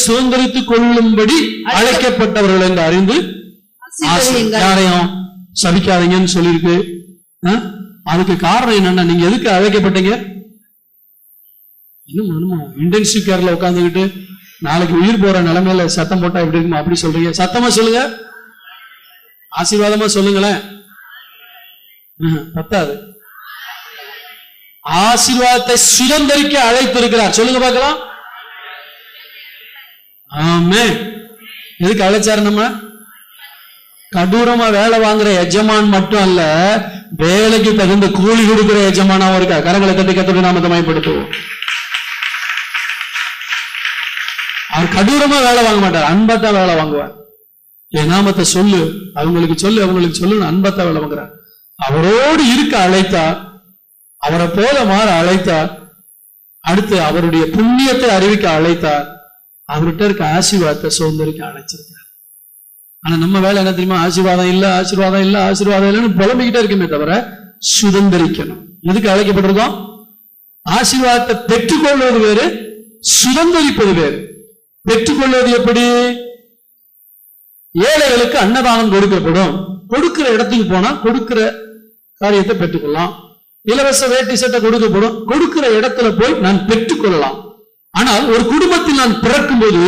சுதந்திரித்துக் கொள்ளும்படி அழைக்கப்பட்டவர்கள் என்று அறிந்து யாரையும் சபிக்காதீங்கன்னு சொல்லியிருக்கு. அதுக்கு காரணம் என்னன்னா, நீங்க எதுக்கு அழைக்கப்பட்டீங்க? இன்னும் இன்டென்சிவ் கேர்ல உட்காந்துக்கிட்டு நாளைக்கு உயிர் போற நிலைமையில சத்தம் போட்டா எப்படி இருக்குமா? அப்படி சொல்றீங்க? சத்தமா சொல்லுங்க, ஆசீர்வாதமா சொல்லுங்களேன். பத்தாது. ஆசீர்வாதத்தை சுதந்திரிக்க அழைத்திருக்கிறார். சொல்லுங்க பார்க்கலாம். ஆமென். எதுக்கு அழைச்சாரு? நம்ம கடூரமா வேலை வாங்குற எஜமான் மட்டும் அல்ல, வேலைக்கு தகுந்த கூலி கொடுக்கிற எஜமானாவும் இருக்கா. கரங்களை தட்டி கர்த்தருடைய நாமத்தை மகிமைப்படுத்துவோம். அவர் கடூரமா வேலை வாங்க மாட்டார், அன்பத்தான் வேலை வாங்குவார். என் நாமத்தை சொல்லு, அவங்களுக்கு சொல்லு அன்பத்தான் வேலை வாங்குறார். அவரோடு இருக்க அழைத்தார், அவரை போல மாற அழைத்தார். அடுத்து அவருடைய புண்ணியத்தை அறிவிக்க அழைத்தார். அவர்கிட்ட இருக்க ஆசீர்வாதத்தை சுதந்திரிக்க அழைச்சிருக்கார். ஆனா நம்ம வேலை என்ன தெரியுமா? ஆசீர்வாதம் இல்லைன்னு புலம்பிக்கிட்டே இருக்குமே தவிர சுதந்திரிக்கணும். எதுக்கு அழைக்கப்பட்டிருக்கோம்? ஆசீர்வாதத்தை பெற்றுக்கொள்வது வேறு, சுதந்திரிப்பது வேறு. பெற்றுக்கொள்வது எப்படி? ஏழைகளுக்கு அன்னதானம் கொடுக்கப்படும். கொடுக்கிற இடத்துக்கு போனா கொடுக்கிற காரியத்தை பெற்றுக்கொள்ளலாம். இலவச வேட்டி சட்டை கொடுக்கப்படும். கொடுக்கிற இடத்துல போய் நான் பெற்றுக்கொள்ளலாம். ஆனால் ஒரு குடும்பத்தில் நான் பிறக்கும் போது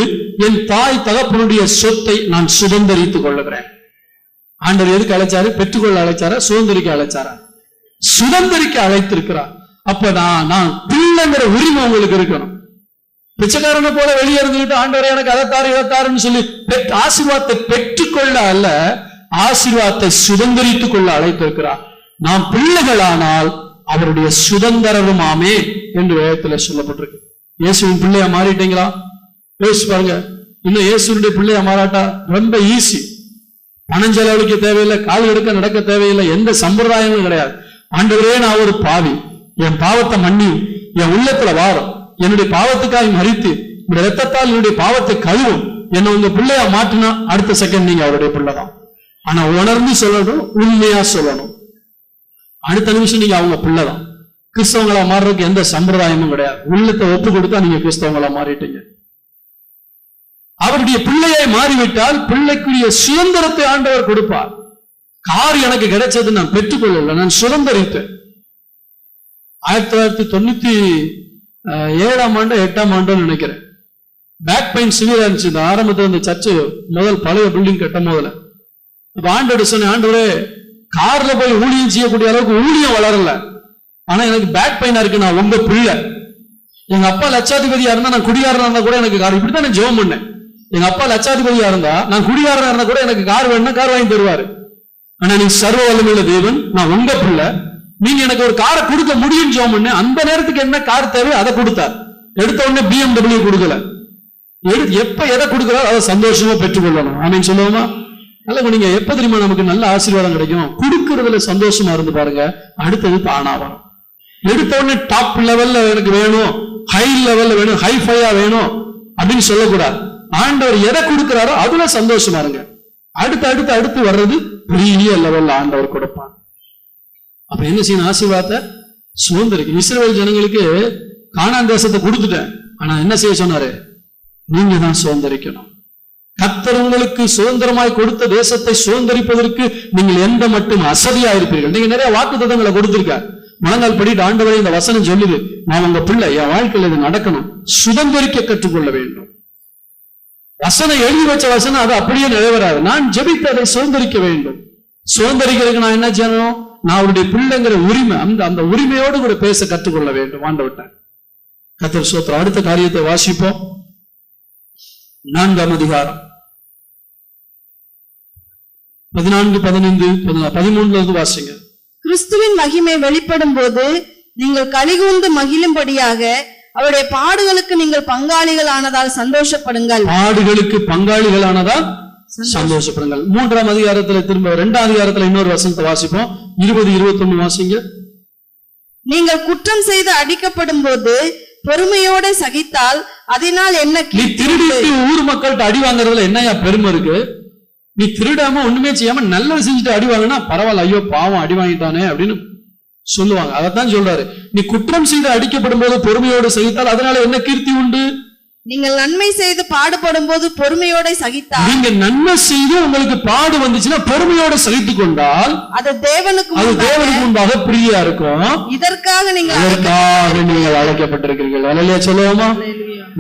என் தாய் தகப்பனுடைய சொத்தை நான் சுதந்திரித்துக் கொள்ளுகிறேன். ஆண்டவர் எதுக்கு அழைச்சாரு? பெற்றுக்கொள்ள அழைச்சாரா, சுதந்திரிக்க அழைச்சாரா? சுதந்திரிக்க அழைத்திருக்கிறார். அப்ப நான் பிள்ளைங்கிற உரிமை உங்களுக்கு இருக்கணும். பிச்சைக்காரனை போல வெளியே இருந்துகிட்டு ஆண்டவரே எனக்கு அதைத்தாரு இதைத்தாருன்னு சொல்லி ஆசீர்வாதத்தை பெற்றுக்கொள்ள அல்ல, ஆசீர்வாதத்தை சுதந்திரித்துக் கொள்ள அழைத்திருக்கிறார். நாம் பிள்ளைகளானால் அவருடைய சுதந்திரருமாமே என்று வேதத்தில் சொல்லப்பட்டிருக்கு. இயேசுவின் பிள்ளையா மாறிட்டீங்களா? யோசிச்சு பாருங்க. இன்னும் இயேசுடைய பிள்ளையா மாறாட்டா ரொம்ப ஈஸி. பணம் செலவழிக்க தேவையில்லை, கால் எடுக்க நடக்க தேவையில்லை, எந்த சம்பிரதாயமும் கிடையாது. ஆண்டவரே நான் ஒரு பாவி, என் பாவத்தை மன்னி, என் உள்ளத்துல வாரம், என்னுடைய பாவத்துக்காக மறித்து இந்த ரத்தத்தால் என்னுடைய பாவத்தை கழுவும், என்ன உங்க பிள்ளையா மாற்றினா அடுத்த செகண்ட் நீங்க அவருடைய பிள்ளைதான். ஆனா உணர்ந்து சொல்லணும், உண்மையா சொல்லணும். அடுத்த நிமிஷம் நீங்க அவங்க பிள்ளைதான். கிறிஸ்தவங்களா மாறுறதுக்கு எந்த சம்பிரதாயமும் கிடையாது. உள்ளத்தை ஒப்பு கொடுத்தா நீங்க கிறிஸ்தவங்களா மாறிட்டீங்க. அவருடைய பிள்ளையை மாறிவிட்டால் பிள்ளைக்குரிய சுதந்திரத்தை ஆண்டவர் கொடுப்பார். கார் எனக்கு கிடைச்சது, நான் பெற்றுக்கொள்ளல, நான் சுதந்திரித்தேன். 1997ஆம் ஆண்டு 8ஆம் ஆண்டுன்னு நினைக்கிறேன். பேக் பெயின் சிவியரா இருந்துச்சு. இந்த ஆரம்பத்தில் இந்த சர்ச்சு முதல் பழைய பில்டிங் கட்டும் போதுல ஆண்டவர் சொன்ன, ஆண்டவரே கார்ல போய் ஊழியம் செய்யக்கூடிய அளவுக்கு ஊழியம் வளரல, ஆனா எனக்கு பேக் பெயினா இருக்கு, நான் உங்க பிள்ளை. எங்க அப்பா லட்சாதிபதியா இருந்தா, நான் குடிகாரனா இருந்தா கூட எனக்கு கார், இப்படித்தான் நான் ஜெபம் பண்ணேன். எங்க அப்பா லட்சாதிபதியா இருந்தா, நான் குடிகாரனா இருந்தா கூட எனக்கு கார் வேணும்னா கார் வாங்கி தருவாரு. ஆனா நீங்க சர்வ வல்லமையுள்ள தேவன், நான் உங்க பிள்ளை, நீங்க எனக்கு ஒரு காரை கொடுக்க முடியும் ஜெபம் பண்ணேன். அந்த நேரத்துக்கு என்ன கார் தேவை அதை கொடுத்தார். எடுத்த உடனே BMW கொடுக்கல. எப்ப எதை கொடுக்கிறாரோ அதை சந்தோஷமா பெற்றுக்கொள்ளணும். ஆமீன் சொல்லுவோமா? அல்ல, நீங்க எப்ப தெரியுமா நமக்கு நல்ல ஆசீர்வாதம் கிடைக்கும்? கொடுக்கறதுல சந்தோஷமா இருந்து பாருங்க, அடுத்தது தானா வரும். எடுத்த உடனே டாப் லெவல்ல எனக்கு வேணும், ஹை லெவல்ல வேணும், ஹை ஃபையா வேணும் அப்படின்னு சொல்லக்கூடாது. ஆண்டவர் எதை கொடுக்கிறாரோ அதுல சந்தோஷமா இருங்க. அடுத்து அடுத்து அடுத்து வர்றது பெரிய லெவல்ல ஆண்டவர் கொடுப்பான். அப்ப என்ன செய்யணும்? ஆசீர்வாதத்தை சுதந்திரிக்கும். இஸ்ரவேல் ஜனங்களுக்கு கானான் தேசத்தை கொடுத்துட்டேன், ஆனா என்ன செய்ய சொன்னாரு? நீங்க தான் சுதந்திரிக்கணும். கர்த்தர் உங்களுக்கு சுதந்திரமாய் கொடுத்த தேசத்தை சுதந்திரிப்பதற்கு நீங்கள் எந்த மட்டும் அசதியா இருப்பீர்கள். நீங்க நிறைய வாக்குத்தத்தங்களை கொடுத்திருக்காரு. முழங்கால் படிட்டு ஆண்டவரே இந்த வசனம் சொல்லுது, நான் உங்க பிள்ளை, என் வாழ்க்கையில் இது நடக்கணும், சுதந்திரிக்க கற்றுக்கொள்ள வேண்டும். வசனம் எழுதி வச்ச வசனம் அது அப்படியே நிறைவேறாது. நான் ஜெபித்து அதை சுதந்திரிக்க வேண்டும். சுதந்திரிக்கிறதுக்கு நான் என்ன செய்யணும்? நான் அவருடைய பிள்ளைங்கிற உரிமை, அந்த உரிமையோடு கூட பேச கற்றுக்கொள்ள வேண்டும். ஆண்டவர்ட்ட கர்த்தர் ஸ்தோத்திரம். அடுத்த காரியத்தை வாசிப்போம். 4ஆம் அதிகாரம் 14, 15, 13 வாசிங்க. கிறிஸ்துவின் மகிமை வெளிப்படும் போது நீங்கள் கலிகூர்ந்து மகிழும்படியாக அவருடைய பாடுகளுக்கு நீங்கள் பங்காளிகள் ஆனதால் சந்தோஷப்படுங்கள். பாடுகளுக்கு பங்காளிகள் ஆனதால் சந்தோஷப்படுங்கள். 3ஆம் அதிகாரத்துல திரும்ப 2ஆம் அதிகாரத்துல இன்னொரு வசனத்தை வாசிப்போம். 20, 21 வாசிங்க. நீங்கள் குற்றம் செய்து அடிக்கப்படும் போது பொறுமையோட சகித்தால் அதனால் என்ன? நீ திருடிட்டு ஊர் மக்கள்கிட்ட அடி வாங்குறதுல என்னையா பெருமை இருக்கு? நீ திருடாம ஒண்ணுமே செய்யாம நல்லது செஞ்சுட்டு அடி வாங்கினா பரவாயில்ல, ஐயோ பாவம் அடி வாங்கிட்டானே அப்படின்னு சொல்லுவாங்க. அதைத்தான் சொல்றாரு. நீ குற்றம் செய்து அடிக்கப்படும் போது பொறுமையோடு சகித்தால் அதனால என்ன கீர்த்தி உண்டு? நீங்கள் நன்மை செய்து பாடுபடும் போது பொறுமையோட சகித்தால், நீங்க நன்மை செய்து உங்களுக்கு பாடு வந்துச்சுன்னா பொறுமையோட சகித்துக் கொண்டால் அது தேவனுக்கு முன்பாக பிரியா இருக்கும். இதற்காக நீங்கள் அழைக்கப்பட்டிருக்கிறீர்கள். அல்லேலூயா சொல்லுவோமா?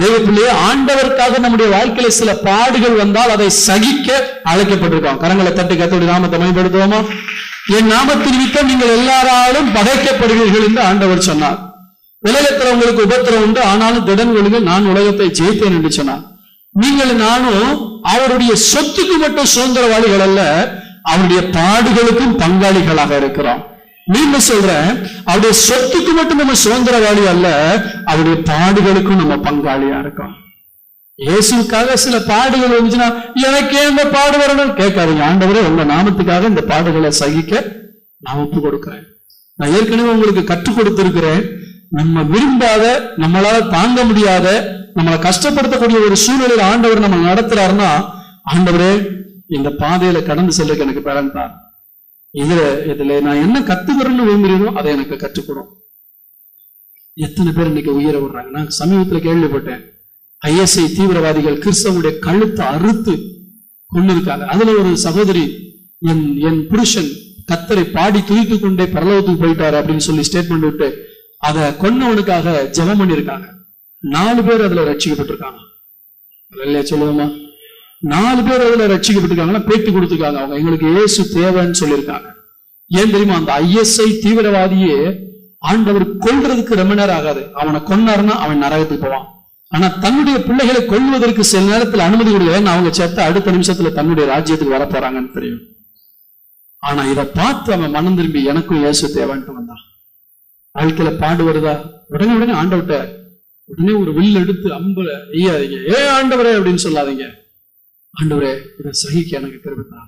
தேவ பிள்ளையே, ஆண்டவருக்காக நம்முடைய வாழ்க்கையில சில பாடுகள் வந்தால் அதை சகிக்க அழைக்கப்பட்டிருக்கோம். கரங்களை தட்டி கர்த்தருடைய நாமத்தை மகிமைப்படுத்துவோமா? என் நாமத்தின் நிமித்தம் நீங்கள் எல்லாராலும் பகைக்கப்படுவீர்கள் என்று ஆண்டவர் சொன்னார். உலகத்துல உங்களுக்கு உபத்திரம் உண்டு, ஆனாலும் திடன் கொள்ளுங்க, நான் உலகத்தை ஜெயித்தேன் என்று சொன்னார். நீங்கள் நானும் அவருடைய சொத்துக்கு மட்டும் சுதந்திரவாளிகள் அல்ல, அவருடைய பாடுகளுக்கும் பங்காளிகளாக இருக்கிறோம். நீங்க சொல்றேன், அவருடைய சொத்துக்கு மட்டும் நம்ம சுதந்திரவாளி அல்ல, அவருடைய பாடுகளுக்கும் நம்ம பங்காளியா இருக்கோம். இயேசுக்காக சில பாடுகள் வந்துச்சுன்னா எனக்கே இந்த பாடு வரணும் கேட்காதீங்க. ஆண்டவரே உங்க நாமத்துக்காக இந்த பாடுகளை சகிக்க நான் ஒப்பு கொடுக்கிறேன். நான் ஏற்கனவே உங்களுக்கு கற்றுக் கொடுத்திருக்கிறேன். நம்ம விரும்பாத, நம்மளால தாங்க முடியாத, நம்மளை கஷ்டப்படுத்தக்கூடிய ஒரு சூழ்நிலையில் ஆண்டவர் நம்ம நடத்துறாருன்னா, ஆண்டவரே இந்த பாதையில கடந்து செல்லுக்கு எனக்கு பலன் தான். இதுல நான் என்ன கத்துக்கிறேன்னு விரும்புறீனோ அதை எனக்கு கற்றுக்கணும். எத்தனை பேர் இன்னைக்கு உயிரை விடுறாங்க. நான் சமீபத்துல கேள்விப்பட்டேன், ISI தீவிரவாதிகள் கிறிஸ்தவனுடைய கழுத்தை அறுத்து கொண்டு இருக்காங்க. அதுல ஒரு சகோதரி, என் புருஷன் கர்த்தரை பாடி துதித்து கொண்டே பரலோகத்துக்கு போயிட்டாரு அப்படின்னு சொல்லி ஸ்டேட்மெண்ட் விட்டு அதை கொன்னவனுக்காக ஜெபம் பண்ணிருக்காங்க. 4 பேர் அதுல ரட்சிக்கப்பட்டிருக்காங்க. இல்லையா சொல்லுவோமா? 4 பேர் அதுல ரட்சிக்கப்பட்டிருக்காங்கன்னா பேட்டி கொடுத்துருக்காங்க. அவங்க எங்களுக்கு இயேசு தேவைன்னு சொல்லியிருக்காங்க. ஏன் தெரியுமா? அந்த ISI தீவிரவாதியே ஆண்டவர் கொல்றதுக்கு ரொம்ப நேரம் ஆகாது. அவனை கொன்னாருன்னா அவன் நரகத்துக்கு போவான். ஆனா தன்னுடைய பிள்ளைகளை கொல்வதற்கு சில நேரத்தில் அனுமதி கொடுக்கல. அவங்க சேர்த்து அடுத்த நிமிஷத்துல தன்னுடைய ராஜ்யத்துக்கு வர போறாங்கன்னு தெரியும். ஆனா இதை பார்த்து அவன் மனம் திரும்பி எனக்கும் இயேசு தேவைன்ட்டு வந்தான். வாழ்க்கையில பாடு வருதா, உடனே ஆண்டவர்கிட்ட உடனே ஒரு வில் எடுத்து அம்புல எய்யாதீங்க. ஆண்டவரே அப்படின்னு சொல்லாதீங்க. ஆண்டவரே இதை சகிக்க எனக்கு கிருபை.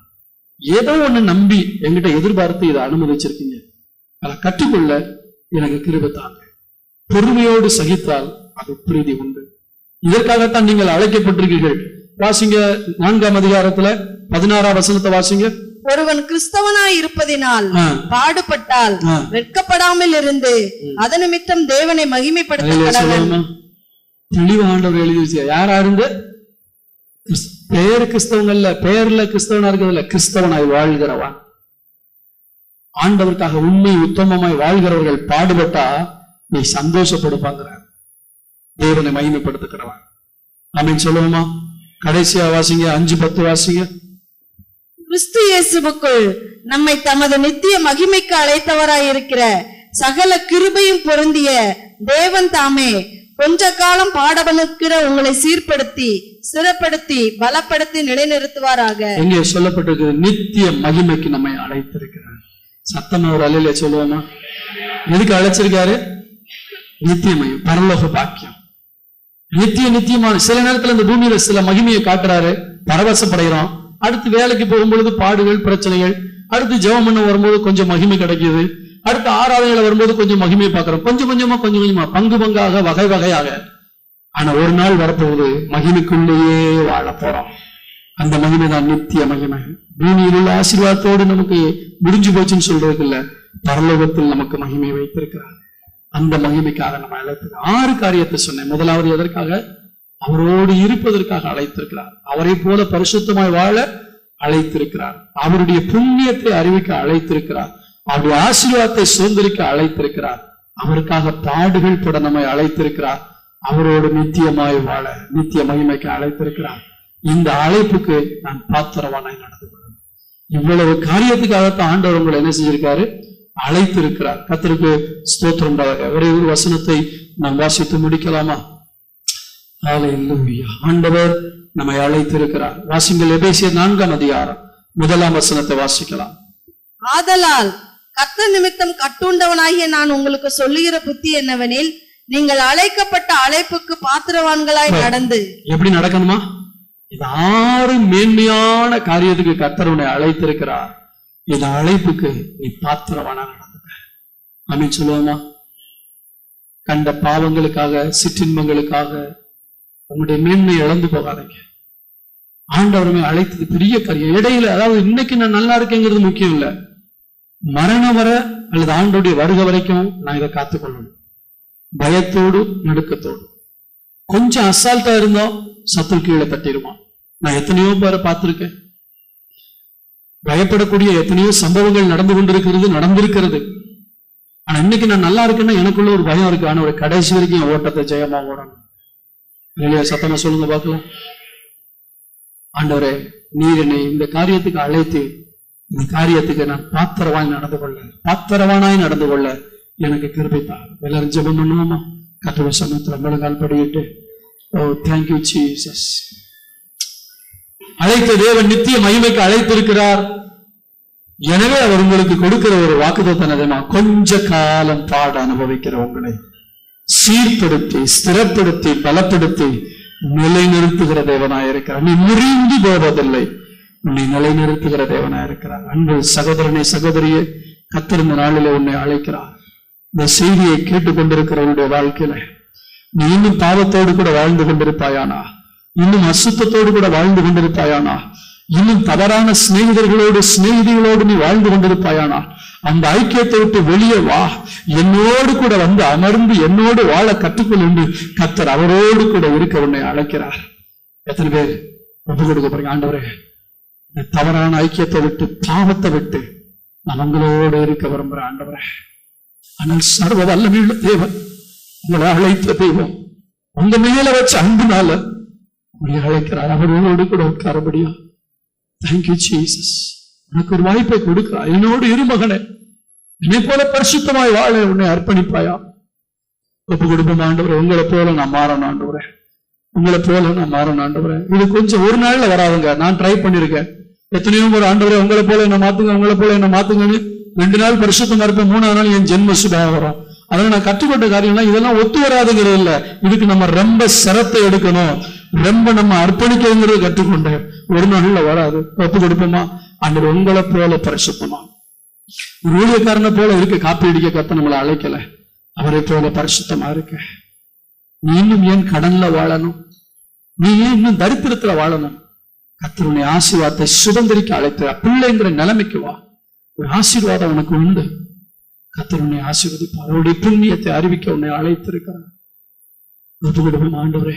ஏதோ ஒண்ணு நம்பி என்கிட்ட எதிர்பார்த்து இதை அனுமதிச்சிருக்கீங்க, அதை கற்றுக்கொள்ள எனக்கு கிருபை தாங்க. பொறுமையோடு சகித்தால் அது பிரீதி உண்டு. இதற்காகத்தான் நீங்கள் அழைக்கப்பட்டிருக்கீர்கள். வாசிங்க 4ஆம் அதிகாரத்துல 16ஆம் வசனத்தை வாசிங்க. ஒருவன் கிறிஸ்தவனாய் இருப்பதினால் பாடுபட்டால் வெட்கப்படாமல் இருந்து அது நிமித்தம் தேவனை மகிமைப்படுத்த தெளிவா ஆண்டவர் எழுதி. யாரா இருந்து? பேரு கிறிஸ்தவங்கள்ல, பேர்ல கிறிஸ்தவனா இருக்கிறதுல கிறிஸ்தவனாய் வாழ்கிறவன். ஆண்டவருக்காக உண்மை உத்தமமாய் வாழ்கிறவர்கள் பாடுபட்டா நீ சந்தோஷப்படுப்பாங்க. தேவனை மகிமைப்படுத்துகிறவன். ஆமென் சொல்லுவோமா? கடைசியா வாசிங்க 5:10 வாசிங்க. கிறிஸ்து இயேசுவுக்குள் நம்மை தமது நித்திய மகிமைக்கு அழைத்தவராயிருக்கிற சகல கிருபையும் பொருந்திய தேவன் தாமே கொஞ்ச காலம் பாடபடுக்கிற உங்களை சீர்படுத்தி ஸ்திரப்படுத்தி பலப்படுத்தி நிலைநிறுத்துவாராக. எங்கே சொல்லப்பட்டிருக்கு? நித்திய மகிமைக்கு நம்மை அழைத்திருக்கிறார். சத்தமா ஒரு அல்லேலூயா சொல்லுவோமா? எதுக்கு அழைச்சிருக்காரு? நித்திய மகிமை, பரலோக பாக்கியம், நித்தியமான. சில நேரத்துல இந்த பூமியில சில மகிமையை காட்டுறாரு, பரவசப்படைகிறோம். அடுத்து வேலைக்கு போகும்பொழுது பாடுகள், பிரச்சனைகள். அடுத்து ஜெபம் பண்ண வரும்போது கொஞ்சம் மகிமை கிடைக்குது. அடுத்து ஆராதனையில வரும்போது கொஞ்சம் மகிமையை பார்க்கிறோம். கொஞ்சம் கொஞ்சமா பங்கு பங்காக வகை வகையாக. ஆனா ஒரு நாள் வரப்போகுது, மகிமைக்குள்ளேயே வாழ போறோம். அந்த மகிமை தான் நித்திய மகிமை. பூமியில் உள்ள ஆசீர்வாதத்தோடு நமக்கு முடிஞ்சு போச்சுன்னு சொல்றதுக்கு இல்ல, பரலோகத்தில் நமக்கு மகிமை வைத்திருக்கிறார். அந்த மகிமைக்காக நம்ம அழைத்து 6 காரியத்தை சொன்னேன். முதலாவது எதற்காக? அவரோடு இருப்பதற்காக அழைத்திருக்கிறார். அவரை போல பரிசுத்தமாய் வாழ அழைத்திருக்கிறார். அவருடைய புண்ணியத்தை அறிவிக்க அழைத்திருக்கிறார். அவருடைய ஆசீர்வாதத்தை சுதந்திரிக்க அழைத்திருக்கிறார். அவருக்காக பாடுகள் பட நம்மை அழைத்திருக்கிறார். அவரோடு நித்தியமாய் வாழ நித்திய மகிமைக்கு அழைத்திருக்கிறார். இந்த அழைப்புக்கு நான் பாத்திரவானாய் நடந்து கொள்ளணும். இவ்வளவு காரியத்துக்காகத்தான் ஆண்டவர் உங்களை என்ன செஞ்சிருக்காரு? அழைத்திருக்கிறார். கர்த்தருக்கு ஸ்தோத்திரம். ஒரே ஒரு வசனத்தை நாம் வாசித்து முடிக்கலாமா? ஹல்லேலூயா. ஆண்டவர் நம்மை அழைத்திருக்கிறார். வாசிங்கள். எபேசியர் 4ஆம் அதிகாரம் 1ஆம் வசனத்தை வாசிக்கலாம். ஆதலால் கர்த்தர் நிமித்தம் கட்டுண்டவனாகிய நான் உங்களுக்கு சொல்லுகிற புத்தி என்னவெனில், நீங்கள் அழைக்கப்பட்ட அழைப்புக்கு பாத்திரவான்களாய் நடந்து. எப்படி நடக்கணுமா? இது 6 மேன்மையான காரியத்துக்கு கர்த்தர் உன்னை அழைத்திருக்கிறார். இந்த அழைப்புக்கு நீ பாத்திரவானா நடந்துக்க. ஆமென் சொல்லுவோமா? கண்ட பாவங்களுக்காக, சிற்றின்பங்களுக்காக உங்களுடைய மேன்மை இழந்து போகாதீங்க. ஆண்டவருமே அழைத்தது பெரிய காரியம். இடையில, அதாவது இன்னைக்கு நான் நல்லா இருக்கேங்கிறது முக்கியம் இல்ல, மரணம் வர அல்லது ஆண்டோடைய வருகை வரைக்கும் நான் இதை காத்துக்கொள்ளணும். பயத்தோடு நடுக்கத்தோடு. கொஞ்சம் அசால்ட்டா இருந்தோம், சத்துரு கீழே தட்டிடுவான். நான் எத்தனையோ பேரை பார்த்திருக்கேன். பயப்படக்கூடிய எத்தனையோ சம்பவங்கள் நடந்திருக்கிறது. ஆனா இன்னைக்கு நான் நல்லா இருக்கேன்னா எனக்குள்ள ஒரு பயம் இருக்கு. ஆனா ஒரு கடைசி வரைக்கும் என் ஓட்டத்தை ஜெயமா ஓடணும். இல்லையா? சத்தமா சொல்லுங்க பார்க்கலாம். ஆண்டவரே, நீர் என்னை இந்த காரியத்துக்கு அழைத்து, இந்த காரியத்துக்கு நான் பாத்திரவானாய் நடந்து கொள்ள எனக்கு கிருபைத்தார். எல்லாரும் ஜெபம் பண்ணுவோமா? கர்த்தருடைய சமூகத்துல முழங்கால் படியிட்டு, ஓ தேங்க்யூ ஜீசஸ். அழைத்த தேவன் நித்திய மகிமைக்கு அழைத்திருக்கிறார். எனவே அவர் உங்களுக்கு கொடுக்கிற ஒரு வாக்குத்தத்தம், கொஞ்ச காலம் பாட அனுபவிக்கிற உங்களை சீர்படுத்தி ஸ்திரப்படுத்தி பலப்படுத்தி நிலைநிறுத்துகிற தேவனாயிருக்கிறார். நீ முறிந்து போவதில்லை, உன்னை நிலைநிறுத்துகிற தேவனாயிருக்கிறார். அன்பு சகோதரனே, சகோதரியே, கர்த்தர் இந்த நாளிலே உன்னை அழைக்கிறார். இந்த செய்தியை கேட்டுக்கொண்டிருக்கிறவனுடைய வாழ்க்கையில நீ இன்னும் பாவத்தோடு கூட வாழ்ந்து கொண்டிருப்பாயானா, இன்னும் அசுத்தத்தோடு கூட வாழ்ந்து கொண்டிருப்பாயானா, இன்னும் தவறான சிநேகிதிகளோடு நீ வாழ்ந்து கொண்டிருப்பாயானா அந்த ஐக்கியத்தை விட்டு வெளியே வா, என்னோடு கூட வந்து அமர்ந்து என்னோடு வாழ கற்றுக்கொள் என்று கர்த்தர் அவரோடு கூட இருக்க உன்னை அழைக்கிறார். எத்தனை பேர் ஒப்பு கொடுக்க போறீங்க? ஆண்டவரே, இந்த தவறான ஐக்கியத்தை விட்டு பாவத்தை விட்டு நான் உங்களோடு இருக்க விரும்புறேன் ஆண்டவரே. ஆனால் சர்வ வல்லமையுள்ள தேவன், உங்களை அழைத்த தெய்வம், உங்க மேல வச்ச அன்புனால உங்களை அழைக்கிறார். அவரோடு கூட உட்கார முடியும். Thank you Jesus. உனக்கு ஒரு வாய்ப்பை கொடுக்கிறார். என்னோடு இரு மகனே, என்னை போல பரிசுத்தமாய் வாழ உன்னை அர்ப்பணிப்பாயா? ஒப்பு கொடுப்போம் ஆண்டவரே. உங்களை போல நான் மாறணும் ஆண்டவரே, உங்களை போல நான் மாறணும் ஆண்டவரே. இது கொஞ்சம் ஒரு நாள்ல வராதுங்க. நான் ட்ரை பண்ணிருக்கேன் எத்தனையோ ஒரு ஆண்டவரே உங்களை போல என்ன மாத்துங்க, உங்களை போல என்ன மாத்துங்கன்னு 2 நாள் பரிசுத்தமா இருப்பேன், 3ஆவது நாள் என் ஜென்ம சுபாவம் வரும். அதனால நான் கற்றுக்கொண்ட காரியம்லாம் இதெல்லாம் ஒத்து வராதுங்கிறது இல்ல. இதுக்கு நம்ம ரொம்ப சிரத்தை எடுக்கணும், ரொம்ப நம்ம அர்ப்பணிக்கிறது கற்றுக்கொண்டேன். ஒரு நாள்ல வராது. ஒப்பு கொடுப்போமா? ஆண்டவர் உங்களை போல பரிசுத்தமா, ஒரு ஊழியக்காரனை போல இருக்க காப்பி அடிக்க கத்த நம்மளை அழைக்கல. அவரை போல பரிசுத்தமா இருக்க. நீ இன்னும் ஏன் கடன்ல வாழணும்? நீ ஏன் இன்னும் தரித்திரத்துல வாழணும்? கர்த்தருடைய ஆசீர்வாதத்தை சுதந்திரிக்க அழைத்த பிள்ளைங்கிற நிலைமைக்கு வா. ஒரு ஆசீர்வாதம் உனக்கு உண்டு. கர்த்தருடைய ஆசீர்வதிப்பு, அவருடைய புண்ணியத்தை அறிவிக்க உன்னை அழைத்திருக்கிறார். ஒப்புக்கொடுப்போம் ஆண்டவரே.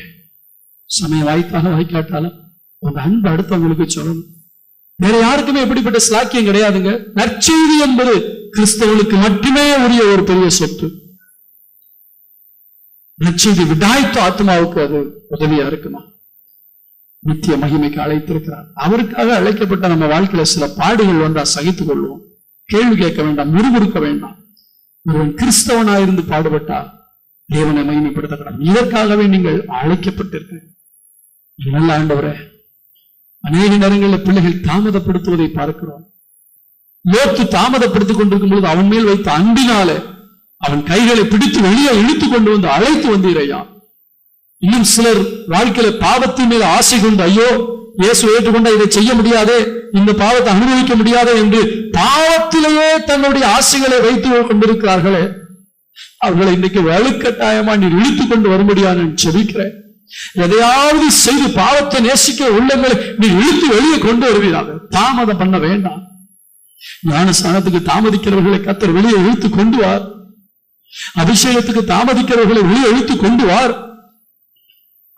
சமயம் வாய்க்காக வாய்க்காட்டாலும் உங்க அன்பு அடுத்தவங்களுக்கு சொல்லணும். வேற யாருக்குமே எப்படிப்பட்ட ஸ்லாக்கியம் கிடையாதுங்க. நற்செய்தி என்பது கிறிஸ்தவனுக்கு மட்டுமே உரிய ஒரு பெரிய சொத்து. நற்செய்தி விடாய்த்த ஆத்மாவுக்கு அது உதவியா இருக்குமா? நித்திய மகிமைக்கு அழைத்திருக்கிறார். அவருக்காக அழைக்கப்பட்ட நம்ம வாழ்க்கையில சில பாடுகள் வந்தா சகித்துக் கொள்வோம். கேள்வி கேட்க வேண்டாம், முறுமுறுக்க வேண்டாம். ஒருவன் கிறிஸ்தவனாயிருந்து பாடுபட்டா தேவனை மகிமைப்படுத்த. இதற்காகவே நீங்கள் அழைக்கப்பட்டிருக்க. நல்ல ஆண்டவரே, அநேக நேரங்களில் பிள்ளைகள் தாமதப்படுத்துவதை பார்க்கிறோம். லோத்து தாமதப்படுத்திக் கொண்டிருக்கும் பொழுது அவன் மேல் வைத்த அன்பினாலே அவன் கைகளை பிடித்து வெளியே இழுத்து கொண்டு வந்து அழைத்து வந்தீரையா. இன்னும் சிலர் வாழ்க்கையில பாவத்தின் மேல ஆசை கொண்டு, ஐயோ இயேசு ஏற்றுக்கொண்டா இதை செய்ய முடியாதே, இந்த பாவத்தை அனுபவிக்க முடியாதே என்று பாவத்திலேயே தன்னுடைய ஆசைகளை வைத்து கொண்டிருக்கிறார்களே, அவர்களை இன்னைக்கு வலுக்கட்டாயமா நீ இழுத்துக் கொண்டு வரும்படியா நான் செபிக்கிறேன். எதையாவது செய்து பாவத்தை நேசிக்க உள்ளங்களை நீ இழுத்து வெளியே கொண்டு வருவீராக. தாமதம் பண்ண வேண்டாம். ஞானஸ்நானத்துக்கு தாமதிக்கிறவர்களை கர்த்தர் வெளியே இழுத்து கொண்டு வார். அபிஷேகத்துக்கு தாமதிக்கிறவர்களை வெளியே இழுத்து கொண்டு வார்.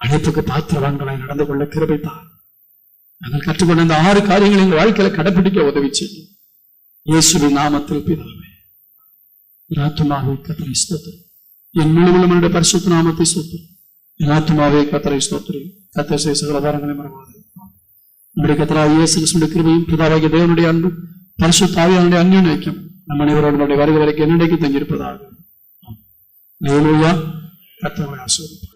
அழைப்புக்கு பாத்திரவான்களை நடந்து கொள்ள கிருபைத்தார். நாங்கள் கற்றுக்கொண்ட இந்த 6 காரியங்களை எங்கள் வாழ்க்கையில கடைபிடிக்க உதவி செய்யும். இயேசுவின் நாமத்தில் பிதாவே. என் ஆத்துமாவே கர்த்தரை ஸ்தோத்திரி. என் முழுவதும் பரிசுத்த நாமத்தை ஸ்தோத்திரி. என் ஆத்துமாவே கர்த்தரை ஸ்தோத்திரி. கர்த்தர் செய்த சகல பாரங்களை மறவாதே. நம்முடைய கர்த்தராகிய இயேசு கிறிஸ்துவின் கிருபையும் பிதாவாகிய தேவனுடைய அன்பும் பரிசுத்த ஆவியானவருடைய அந்யோன்யம் நம் அனைவரோடு வருகை வரைக்கும் என்னைக்கு தங்கியிருப்பதாக. கர்த்தரை ஆசீர்வதிப்பார்.